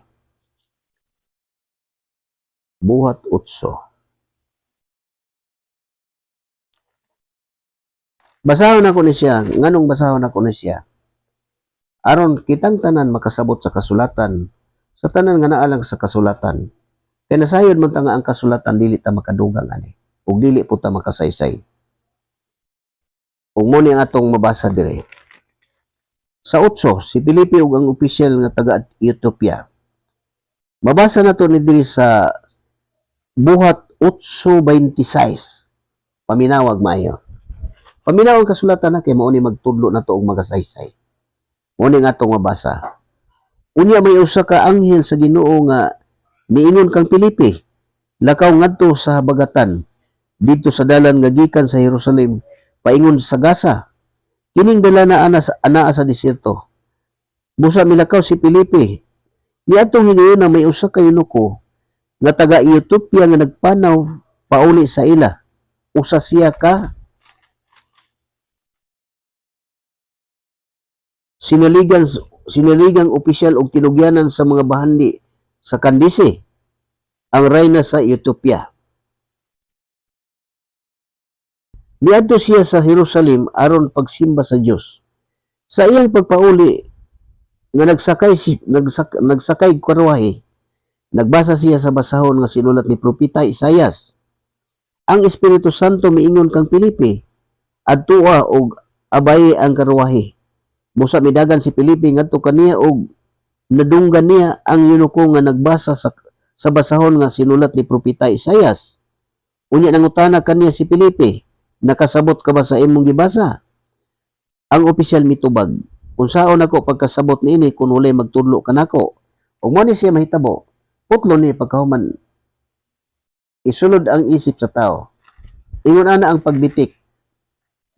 Buhat 8. Basahon ako ni siya, nganong basahon ako ni siya? Aron kitang tanan makasabot sa kasulatan, sa tanan nga naa lang sa kasulatan. Kaya nasayod man ta nga ang kasulatan dili ta makadugang ani, ug dili po ta makasaysay. Ug mo ni ang atong mabasa dire. Sa 8, si Felipe ug ang opisyal nga taga Ethiopia. Mabasa na to ni diri sa buhat 8:26. Paminawag maayo. Paminaw ang kasulatan na kay mao ni magtudlo na to og magasaysay. Mao ni nga atong mabasa. Unya may usa ka anghel sa Ginoo nga niingon kang Felipe, lakaw ngadto sa habagatan dito sa dalan nga gikan sa Jerusalem paingon sa Gaza. Kining dala na anaa sa desierto. Busa milakaw si Felipe. Niadtong higayon na may usa ka yunuko nga taga Ethiopia nga nagpanaw pauli sa ila. Usa siya ka sinaligang opisyal og tinugyanan sa mga bahandi sa Candice, ang reyna sa Ethiopia. Niadto siya sa Jerusalem aron pagsimba sa Dios. Sa iyang pagpauli nga nagsakay karwahe, nagbasa siya sa basahon nga sinulat ni propeta Isaias. Ang Espiritu Santo miingon kang Felipe, adtua og abay ang karwahe. Busa midagan si Felipe ngadto kaniya og nadunggan niya ang yunuko nga nagbasa sa basahon nga sinulat ni propeta Isaias. Unya nangutana kaniya si Felipe, nakasabot ka ba sa imong gibasa? Ang opisyal mitubag, unsaon ako pagkasabot niini kun walay magtudlo kanako? Ug mo ni siya mahitabo, putlo ni pagkahuman isulod ang isip sa tao. Ingon ana ang pagbitik.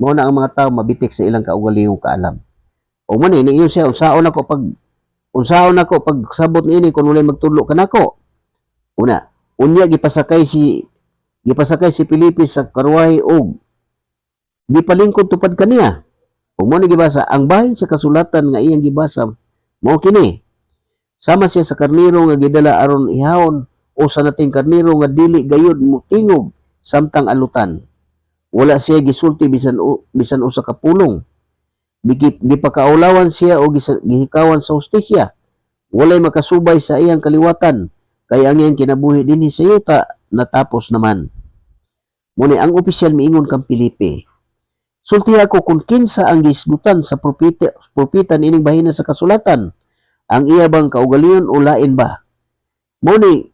Mao na ang mga tao mabitik sa ilang kaugalingong kaalam. Ug man ni ingon siya unsaon ako pagsabot niini kun walay magtudlo kanako? Una, unya gipasakay si Felipe sa karwahe og gipalingkod tupad kaniya. Ug mo ni gibasa ang bahin sa kasulatan nga iyang gibasa mao kini. Sama siya sa karniro nga gidala aron ihawon o sa nating karniro nga dili gayud mo tingog samtang alutan. Wala siya gisulti bisan usa ka pulong. Gipakaulawan siya o gihikawan sa hustisya. Walay makasubay sa iyang kaliwatan kay ang iyang kinabuhi dinhi sa yuta natapos naman. Muni ang opisyal miingon kang Felipe, sulti ako kung kinsa ang gisgutan sa propeta nining bahina sa kasulatan, ang iya bang kaugalingon o lain ba? Muni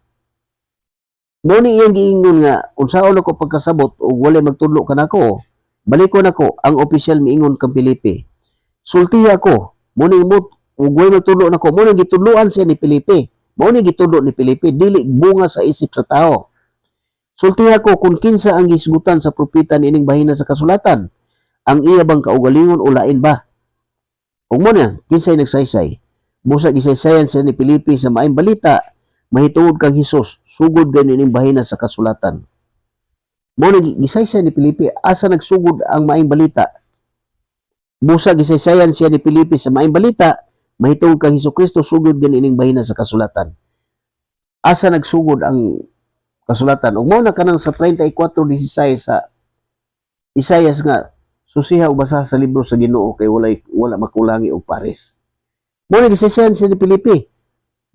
iyang giingon nga unsaon ako pagkasabot ug walay magtudlo kanako? Balikon ako, ang opisyal miingon kang Felipe. Sulti ako, muni ug walay magtudlo nako, muni gitudloan siya ni Felipe. Muni gitudlo ni Felipe, dili bunga sa isip sa tao. Sulti ako kung kinsa ang gisgutan sa propeta nining bahina sa kasulatan, ang iya bang kaugalingon o lain ba? Ug mo na, kinsay nagsaysay. Busa gisaysayan siya ni Felipe sa maayong balita, mahituod kang Hesus, sugod ganin ning bahina sa kasulatan. Mo ni gisaysay ni Pilipi asa nagsugod ang maayong balita. Busa gisaysayan siya ni Pilipi sa maayong balita, mahitungod kang Hesukristo sugod ganining bahina sa kasulatan. Asa nagsugod ang kasulatan? Ug mao na kanang sa 34:16 sa Isayas nga susiha o basa sa libro sa Ginoo kay wala makulangi og pares. Mo ni gisaysayan siya ni Pilipi.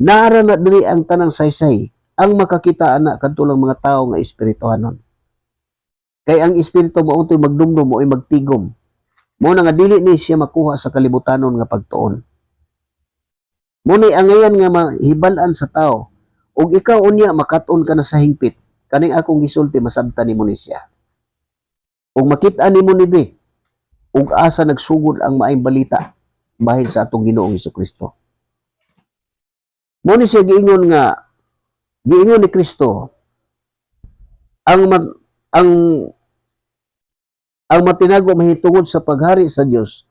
Naara na diri ang tanang saysay, ang makakita ana kadto lang mga tawo nga espirituhanon. Kay ang espiritu mao toy magdumdum o magtigom. Mo na nga dili ni siya makuha sa kalibutanon nga pagtuon. Mo ni angayan nga mahibal-an sa tawo ug ikaw unya makat-on ka na sa hingpit. Kaning akong gisulti masabtan nimo ni siya. Ug makit-an nimo ni di ug asa nagsugod ang maayong balita bahin sa atong Ginoong Hesukristo. Mo ni siya giingon ni Kristo ang matinago mahitungod sa paghari sa Dios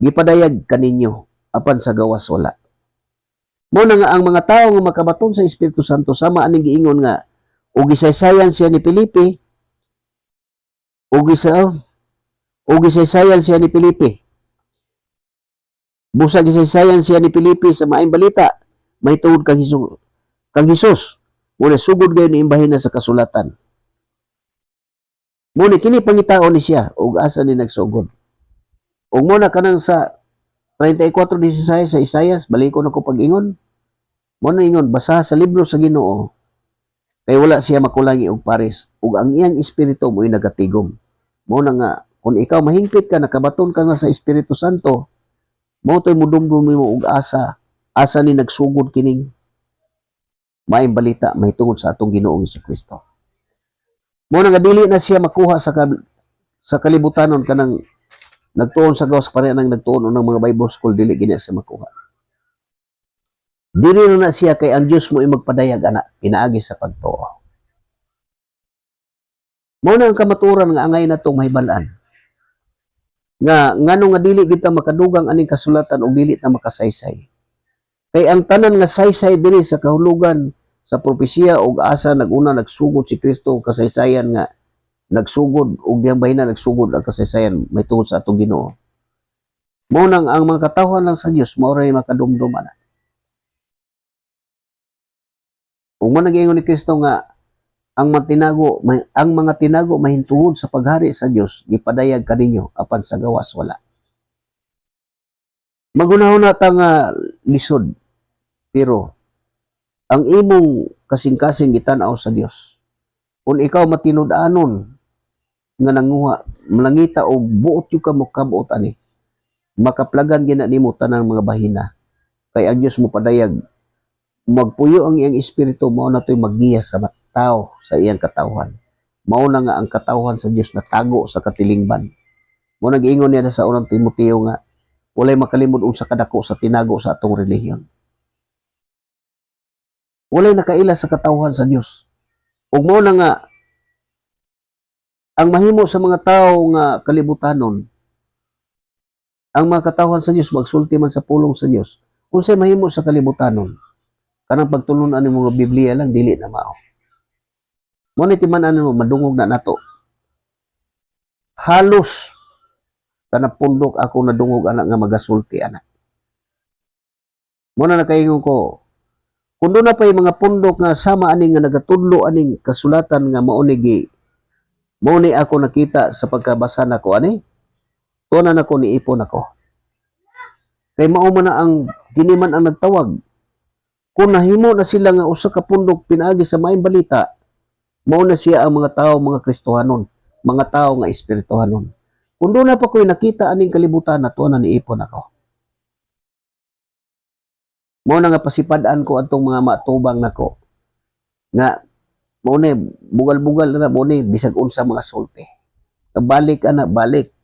gipadayag kaninyo apan sa gawas wala. Mo na nga ang mga tawo nga makabaton sa Espiritu Santo sama aning giingon nga ug gisaysayan siya ni Pilipi ug gisaysayan siya ni Pilipi. Busa gisaysayan siya ni Pilipi sa maayong balita mahitungod kang Hesus. Muna sugod gayon ni imbahin na sa kasulatan. Muna kini pangitao ni siya ug asa ni nagsugod. Ug muna kanang sa 34:16 sa Isayas, balikon ako pag-ingon. Muna ingon basa sa libro sa Ginoo kay wala siya makulangi og pares ug ang iyang espiritu mo'y nagatigom. Muna nga kung ikaw mahingpit ka nakabaton ka na sa Espiritu Santo, mao toy mudumdum mo og asa ni nagsugod kining maayong balita mahitungod sa atong Ginoong Hesukristo. Mo nga dili na siya makuha sa kalibutanon kanang nagtuon sa gawas pare nang nagtuon ng mga Bible school dili gina siya makuha. Dili na siya kay ang Dios mo magpadayag ana pinaagi sa pagtuo. Mo na ang kamaturan nga angay natong mahibal-an. Ngano nga dili kita makadugang aning kasulatan o dili na makasaysay. Kay ang tanan nga saysay diri sa kahulugan sa propesiya og asa naguna nagsugod si Kristo og kasaysayan nga nagsugod og diyang bahina nagsugod ang kasaysayan may tungod sa atong Ginoo. Mao nang ang mga katawhan lang sa Dios mao ray makadumdum ana. Ug man nagingon ni Kristo nga ang mga tinago mahintungod sa paghari sa Dios gipadayag kaninyo apan sa gawas wala. Magunahon na ta nga lisod pero ang imong kasing-kasing gitan-aw sa Dios. Kung ikaw matinud-anon nga nanguha, malangita o buot yung ka mo kabuot ani, makaplagan gina nimo tanang mga bahina. Kay ang Dios mo padayag, magpuyo ang iyang espiritu, mao na to'y maggiya sa tao sa iyang katawhan. Mao na nga ang katawhan sa Dios na tago sa katilingban. Mo nag-iingon niya sa unang Timoteo nga, walay makalimod unsa kadako sa tinago sa atong relihiyon. Walay nakaila sa katawhan sa Dios. Ug mao na nga ang mahimo sa mga tawo nga kalibutanon, ang mga katawhan sa Dios magsulti man sa pulong sa Dios. Unsay mahimo sa kalibutanon? Kanang pagtulon-an ng mga Biblia lang dili na mao. Mo ni timan-an mo madungog na nato. Halos kana pundok ako nadungog anak nga magasulti anak. Mo na nakaingon ko kung doon na pa yung mga pundok nga sama aning nga nagatudlo aning kasulatan nga maunigi, mauni ako nakita sa pagkabasa nako ani, tunan ako ni ipon ako. Kay mao man na ang giniman ang nagtawag. Kung nahimo na sila nga usa ka pundok pinaagi sa maayong balita, mao na siya ang mga tao mga Kristohanon, mga tao nga espirituhanon. Kung doon na pa ko'y nakita aning kalibutan na tunan ni ipon ako. Mao na nga pasipadaan ko atong mga matubang nako nga mao ni bugal-bugal na mao ni bisag unsa mga sulti. Balik ana balik.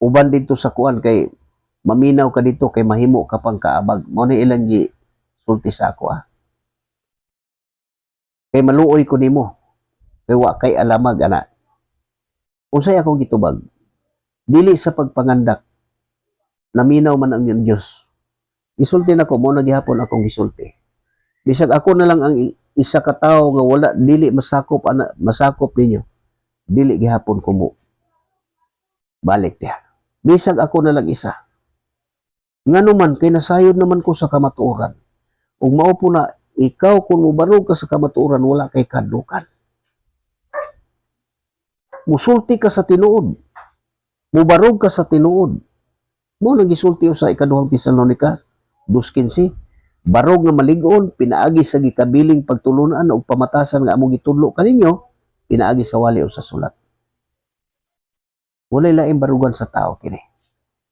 Uban dito sa kuan kay maminaw ka dito kay mahimo ka pang kaabag. Mao ni ilang gi sulti sa ako Kay maluoy ko nimo. Kay wa kay alamag ana. Unsay akong gitubag? Dili sa pagpangandak. Naminaw man ang Dios. Gisulti nako mo na gihapon akong gisulti. Bisag ako na lang ang isa ka tawo nga wala dili masakop ninyo, dili gihapon ko mo balik diha. Bisag ako na lang isa. Ngano man kay nasayod naman ko sa kamatuoran. Ug mao po na ikaw kung mubarog ka sa kamatuoran wala kay kadlukan. Musulti ka sa tinuod. Mubarog ka sa tinuod. Mo nang gisulti sa ikaduhang Tesalonica 2:15. Barog nga malig-on pinaagi sa gikabiling pagtulunan o pamatasan nga among gitudlo kaninyo, pinaagi sa wali o sa sulat. Walay laing barugan sa tao kini.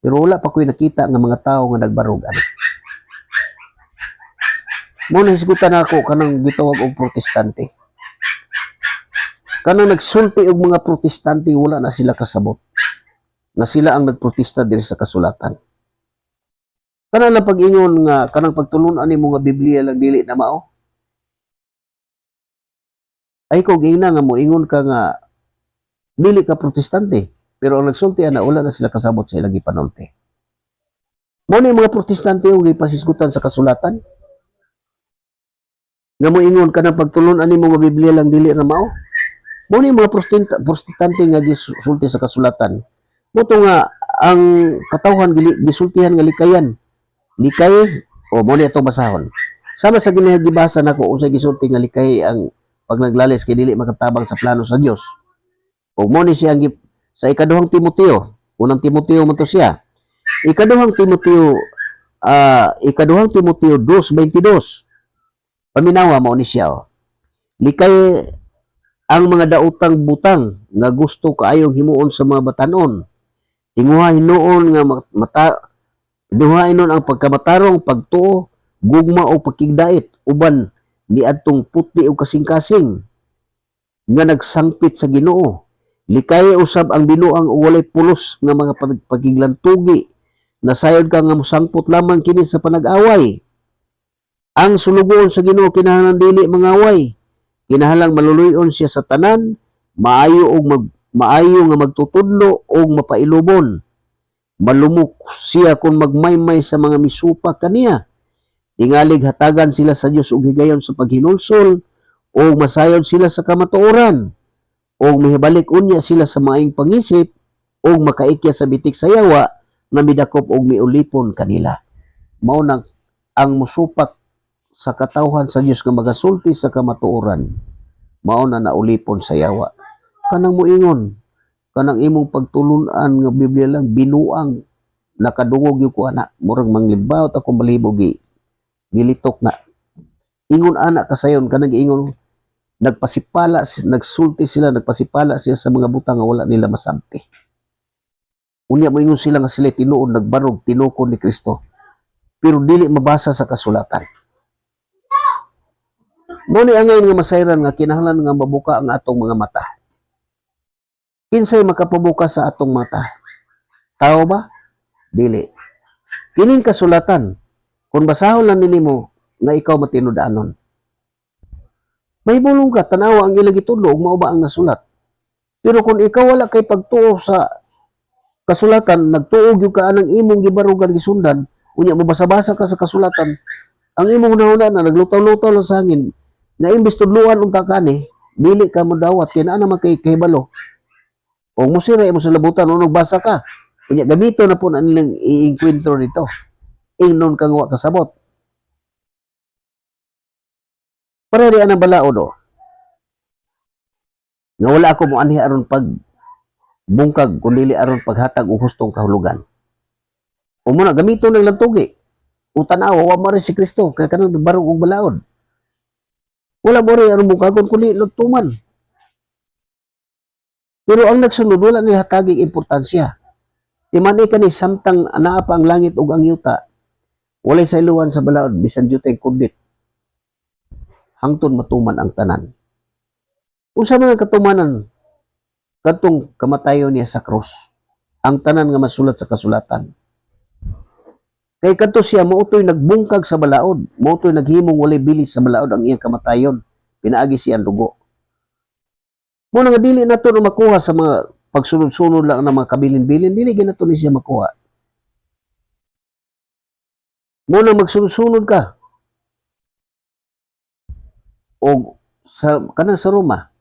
Pero wala pa ko'y nakita nga mga tao nga nagbarog ani. Mo na hisgutan ako kanang gitawag og protestante. Kanang nagsulti og mga protestante wala na sila kasabot. Na sila ang nagprotesta diri sa kasulatan. Kanang lang pag-ingon nga kanang pagtulunan nimo nga Biblia lang dili na mao. Ay ko gina nga mo ingon ka nga dili ka protestante, pero ang nagsulti ana wala na sila kasabot sa ilang gipanulti. Mo ni mga protestante og gipasisgutan sa kasulatan. Nga mo ingon kanang pagtulunan nimo nga Biblia lang dili na mao. Mo ni mga protestante nga gisulti sa kasulatan. Moto nga ang katawhan gisultihan nga likayan. Likay o mo ni ato basahon. Sama sa ginahibasa nako unsay gisulti nga likay ang pag naglalis kay dili makatabang sa plano sa Dios. O mo ni siya sa ikaduhang Timoteo, unang Timoteo man to siya. Ikaduhang Timoteo 2:22. Paminawa mo ni siya. Likay ang mga daotang butang nga gusto kaayong himuon sa mga batanon. Tinguha hinuon nga duhain nun ang pagkamatarong, pagtuo, gugma o pagkigdait, uban ni adtong puti o kasing-kasing nga nagsangpit sa Ginoo. Likay usab ang binuang o walay pulos nga mga pagiglantugi, nasayod ka nga musangpot lamang kini sa panag-away. Ang sulugon sa Ginoo kinahanglan dili mangaway. Kinahanglang maluluyon siya sa tanan, maayo nga magtutudlo o mapailubon. Malumok siya kung magmaymay sa mga misupa kaniya. Tingalig hatagan sila sa Dios og higayon sa paghinulsol o masayod sila sa kamatuoran o mihibalik unya sila sa maayong pangisip o makaikya sa bitik sa yawa na midakop og miulipon kanila. Mao nang ang musupak sa katawhan sa Dios nga magasulti sa kamatuoran mao na naulipon sa yawa. Kanang muingon kanang imong pagtulunan nga Biblia lang binuang nakadungog yung ko ana murag manglibawt ako malibog gilitok na ingon ana kasayon kanang ingon nagsulti sila nagpasipala siya sa mga butang nga wala nila masamti. Unya moingon sila nga sila tinuod nagbarog tinukon ni Kristo pero dili mabasa sa kasulatan. Mo ni angay nga masayran nga kinahanglan nga mabuka ang atong mga mata. Kinsay makapabuka sa atong mata? Tao ba? Dili. Kining kasulatan, kung basahon lang nimo na ikaw matinud-anon. May bulong ka, tanawa ang ilang gitudlo, ug mao ba ang nasulat. Pero kung ikaw wala kay pagtuo sa kasulatan, nagtuog yung ka anang imong gibarugan gisundan, unya mabasa-basa ka sa kasulatan, ang imong hunahuna na naglutaw-lutaw lang sa hangin, na imbis tudluan unta kani, dili ka mo dawat, kaya na naman kay kahibalo. O musira mo sa labutan o nagbasa ka. Kanya gamito na po na nilang i-enkwentro nito. Ingnon kang wa kasabot. Para di anang balaod o. Nga wala ako mo anhi aron pag bungkag kundili aron paghatag o hustong kahulugan. O muna gamito ng lantugi. Utanawa, wa mo rin si Kristo. Kaya kanang barong og balaod. Wala mo rin aron bungkagon kundi nagtuman. Pero ang nagsunod, wala nila hataging importansya. Timani ka ni samtang naa pa ang langit ug ang yuta, walay sa iluwan sa balaod, bisan jutay kudit. Hangtod matuman ang tanan. Unsa man ang katumanan, kadtong kamatayon niya sa krus, ang tanan nga masulat sa kasulatan. Kay kadto siya, mautoy nagbungkag sa balaod, mautoy naghimong walay bilis sa balaod ang iyang kamatayon, pinaagi siya ang dugo. Mo nga dili nato na makuha sa mga pagsunod-sunod lang ng mga kabilin-bilin, dili ginato ni siya makuha. Mo na magsunod-sunod ka. o kanang sa Roma,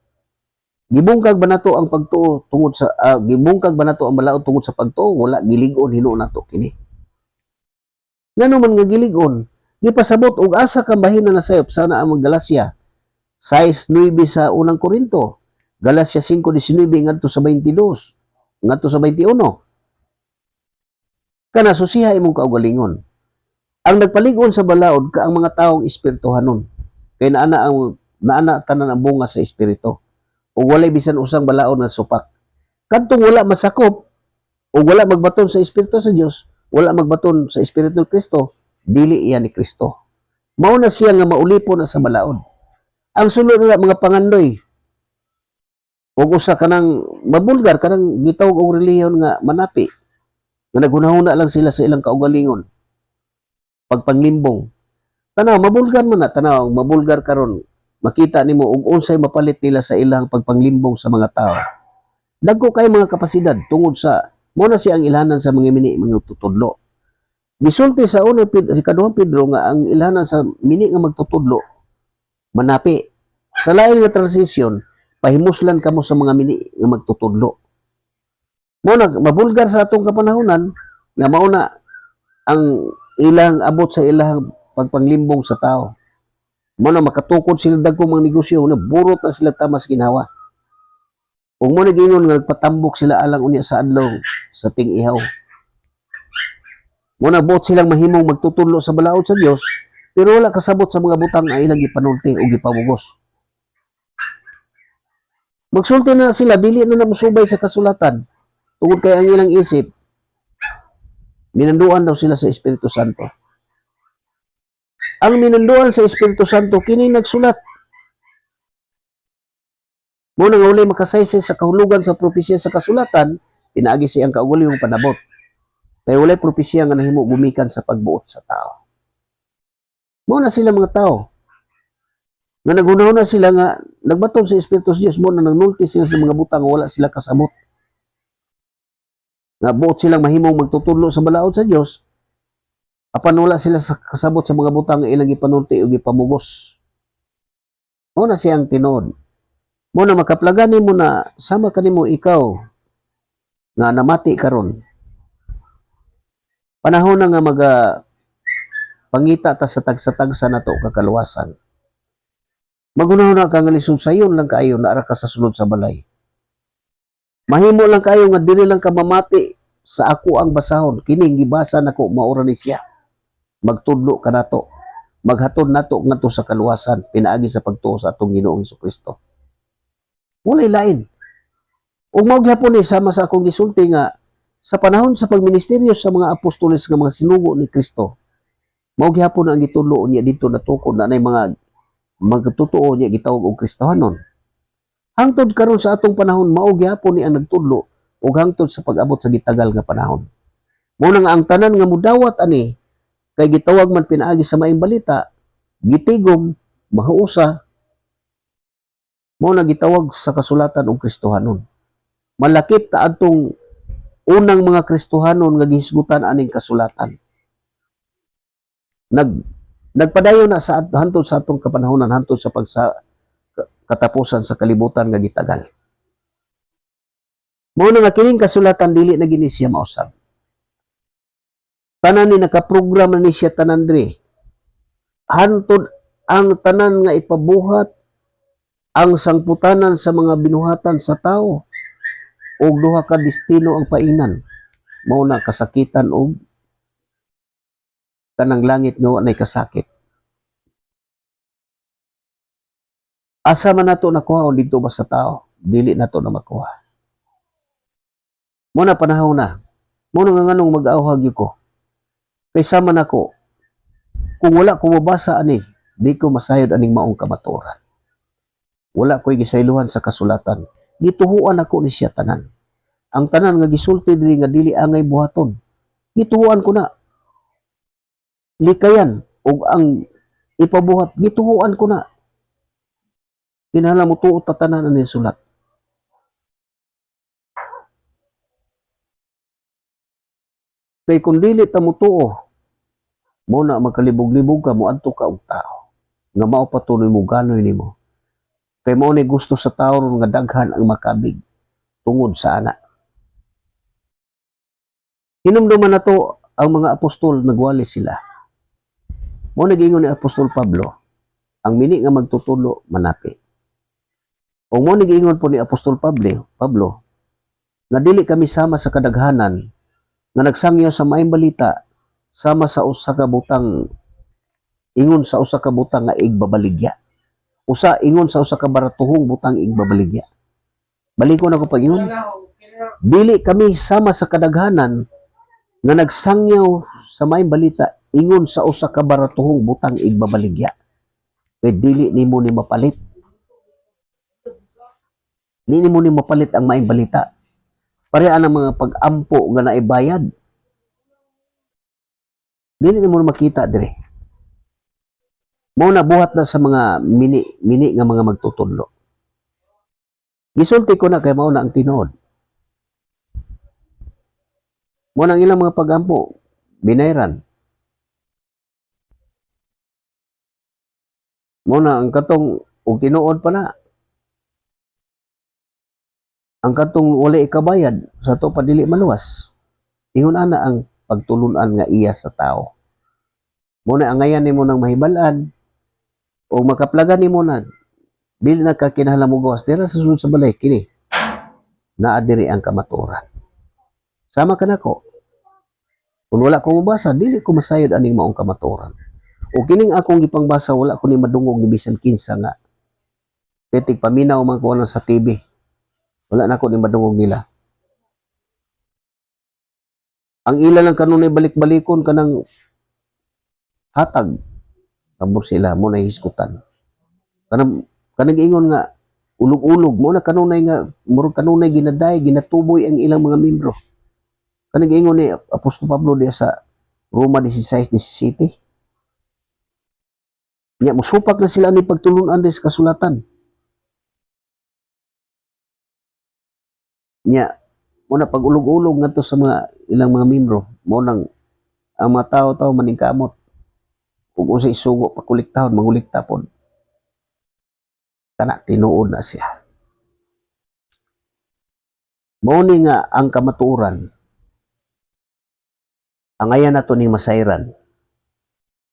gibungkag ba nato ang pagtuo tungod sa gibungkag ba nato ang balaod tungod sa pagtuo? Wala, gilig-on hinuon nato kini. Ngano man nga gilig-on, gipasabot og asa ka bahin na sayop sana ang Galasya 6:9 sa unang Korinto, Galasya 5:19 ngadto sa 22, ngadto sa 21. Kana susiha imong kaugalingon. Ang nagpalig-on sa balaod ka ang mga taong espirituhanon. Kay naana tanan ang bunga sa espiritu. O walay bisan usang balaod nga supak. Kadtong wala masakop o wala magbaton sa espiritu sa Dios, wala magbaton sa espiritu ni Kristo, dili iyan ni Kristo. Mao na siya nga maulipon na sa balaod. Ang sulod na mga pangandoy, ug usa kanang mabulgar kanang gitawag og relihiyon nga manapi, nga naghunahuna lang sila sa ilang kaugalingon, pagpanglimbong. Tanaw, mabulgar man na, tanaw, mabulgar karon, makita nimo og unsay mapalit nila sa ilang pagpanglimbong sa mga tao. Dagko kay mga kapasidad tungod sa mo na siyang ilhanan sa mga tutudlo. Gisulti sa si kaduhang Pedro nga ang ilhanan sa mini nga magtutudlo manapi. Sa lain nga transisyon, pahimuslan kamo sa mga mini nga magtutudlo. Mo na mabulgar sa atong kapanahonan nga mao na ang ilang abot sa ilang pagpanglimbong sa tao. Mo na makatukod sila dagko mga negosyo na burot na sila tamas ginawa. Kung mo nagingon nga nagpatambok sila alang unya sa adlaw sa ting-ihaw. Mo na bot silang mahimong magtutudlo sa balaod sa Dios, pero wala kasabot sa mga butang nga ilang gipanulti o gipamugos. Magsulti na sila, dili na namusubay sa kasulatan. Tungod kay ang ilang isip, minanduan daw sila sa Espiritu Santo. Ang minanduan sa Espiritu Santo, kini nagsulat. Mo nang uli makasaysay sa kahulugan sa propesya sa kasulatan, pinaagi siyang kaugalingong panabot. Kaya walay propesya nga nahimo gumikan sa pagbuot sa tao. Mo na sila mga tao. Nga naghunahuna sila nga nagbaton sa Espiritu sa Dios, mo na nagnulti sila sa mga butang wala sila kasabot. Nga buot silang mahimong magtutudlo sa balaod sa Dios, apan wala sila kasabot sa mga butang nga ilang gipanulti o gipamugos. Mo na siyang tinuod. Mo na makaplagani mo na sama kanimo ikaw nga namati karon. Panahon na nga pangita ta sa tagsa-tagsa nato kakaluwasan. Maghunahuna ka nga lisod sayon lang kaayo na ara ka sa sulod sa balay. Mahimo lang kayo nga dili lang ka mamati sa ako ang basahon. Kining gibasa nako maura ni siya. Magtudlo ka nato. Maghatod nato ngadto sa kaluwasan pinaagi sa pagtuo sa atong Ginoong Hesukristo. Walay lain. Ug mao gyapon ni sama sa akong gisulti nga sa panahon sa pagministeryo sa mga apostoles nga mga sinugo ni Kristo. Mao gyapon ang gitudlo niya dito natukod na nay mga magtotoo niya gitawag og Kristohanon. Hangtod karon sa atong panahon mao gyapon ni ang nagtudlo ug hangtod sa pag-abot sa gitagal nga panahon. Mao na nga ang tanan nga mudawat ani kay gitawag man pinaagi sa maayong balita, gitigom, mahausa, mao na gitawag sa kasulatan og Kristohanon. Malakip ta adtong unang mga Kristohanon nga gihisgutan aning kasulatan. Nagpadayon na sa hantod sa atong kapanahonan hantod sa katapusan sa kalibutan nga gitagal. Mao na nga kining kasulatan dili na gini siya mausab. Tanan ni nakaprogram na ni siya tanan diri. Hantod ang tanan nga ipabuhat ang sangputanan sa mga binuhatan sa tao og duha ka destino ang painan. Mao na kasakitan og kanang langit nga wa nay kasakit. Asa man nato nakuha dito ba sa tao? Dili nato na makuha. Mo na panahon na. Mo na nga nganong mag-auhag ko. Kay sama nako. Kung wala ko mabasa ani, di ko masayod aning maong kamaturan. Wala ko'y gisaylohan sa kasulatan. Gituhuan ako ni siya tanan. Ang tanan nga gisulti diri nga dili angay buhaton. Gituhuan ko na. Likayan ug ang ipabuhat gituhuan ko na. Kinahanglan mo tuot ta tanan ani sulat. Kay kung dili ta mo tuo, mo na magkalibog-libog ka mo adto ka og tao. nga mao patuloy mo ganoy nimo. Kay mao ni gusto sa tawo ron nga daghan ang makabig tungod sa ana. Hinumduman na to ang mga apostol, nagwali sila. Mo nagingon ni Apostol Pablo, ang mini nga magtutulo manapi. O mo nagingon po ni Apostol Pablo, nga dili kami sama sa kadaghanan nga nagsangyo sa maayong balita sama sa usa ka butang ingon sa usa ka butang nga igbabaligya. Usa ingon sa usa ka baratuhong butang igbabaligya. Balikon ako pag ingon. Dili kami sama sa kadaghanan nga nagsangyaw sa maayong balita ingon sa usa ka baratuhong butang igbabaligya. Kay dili nimo ni mapalit. Dili nimo ni mapalit ang maayong balita. Pareha ang mga pag-ampo nga naibayad. Dili nimo makita dire. Mao na buhat na sa mga mini nga mga magtutudlo. Gisulti ko na kay mao na ang tinuod. Mao na ang ilang mga pag-ampo binayran. Mao na ang katong og tinuod pa na. Ang katong wala ikabayad sa to pa dili maluwas. Ingon ana ang pagtulunan nga iya sa tao. Mao na angayan nimo nang mahibal-an o makaplagan nimo na dili na ka kinahanglan mo gawas dira sa sulod sa balay kini naa diri ang kamatuoran. Sama ka nako. Kung wala ko mabasa dili ko masayod aning maong kamatuoran. O kining akong gipangbasa wala ko ni madungog ni bisan kinsa nga titig paminaw man ko sa TV. Wala na ko ni madungog nila. Ang ila lang kanunay balik-balikon kanang hatag kabur sila mo na hiskutan. Kanang ingon nga ulog-ulog mo na kanunay nga murag kanunay ginaday ginatuboy ang ilang mga membro. Kanang ingon ni Apostol Pablo diya sa Roma 16:17. Nya musupak na sila ni pagtulunan sa kasulatan. Nya mo na pag ulog-ulog ngadto sa mga ilang mga membro mo nang ang mga tao maningkamot ug unsay isugo pakuliktahon mangulikta pod kana tinuod na siya. Mao ni nga ang kamatuoran angayan nato ni masayran.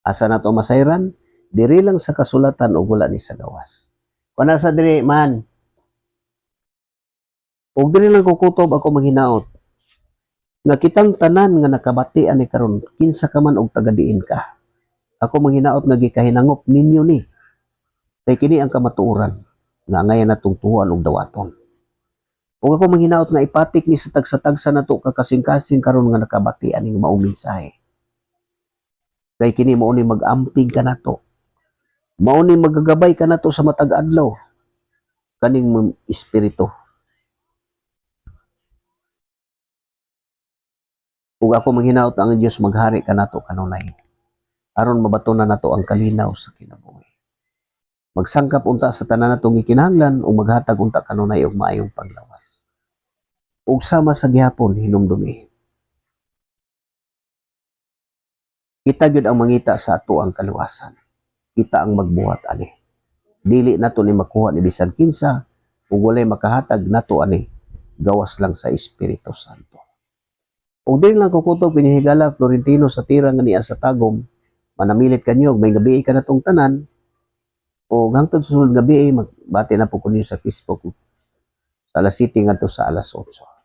Asa nato masayran? Diri lang sa kasulatan ug wala ni sa gawas. Kuna sa diri man. Ug diri lang kukutob ako manghinaot. Nga kitang tanan nga nakabati ani karon kinsa ka man og taga-diin ka. Ako manghinaot nga gikahinangop ninyo ni. Kay kini ang kamatuoran nga angayan natong tuhuan og dawaton. Ug ako manghinaot nga ipatik ni sa tagsa-tagsa nato kakasing-kasing karon nga nakabati aning maong mensahe. Kay kini mao ni mag-amping ka nato. Mao ni magagabay ka nato sa matag adlaw kaning espiritu. Ug ako manghinaot ang Dios maghari ka nato kanunay. Aron mabatunan nato ang kalinaw sa kinabuhi. Magsangkap unta sa tanan natong gikinahanglan ug maghatag unta kanunay og maayong panglawas. Ug sama sa gihapon hinumdumi. Kita gyud ang mangita sa ato ang kaluwasan. Kita ang magbuhat ani. Dili nato ni makuha ni bisan kinsa ug walay makahatag nato ani gawas lang sa Espiritu Santo. Ug dili lang kukutob pinihigala Florentino sa tira nga niya sa tagom manamilit kanyo may gabi ka natong tanan o hangtod sa sulod gabi magbati na po ko niyo sa Facebook sa alas 7 ngadto sa alas 8.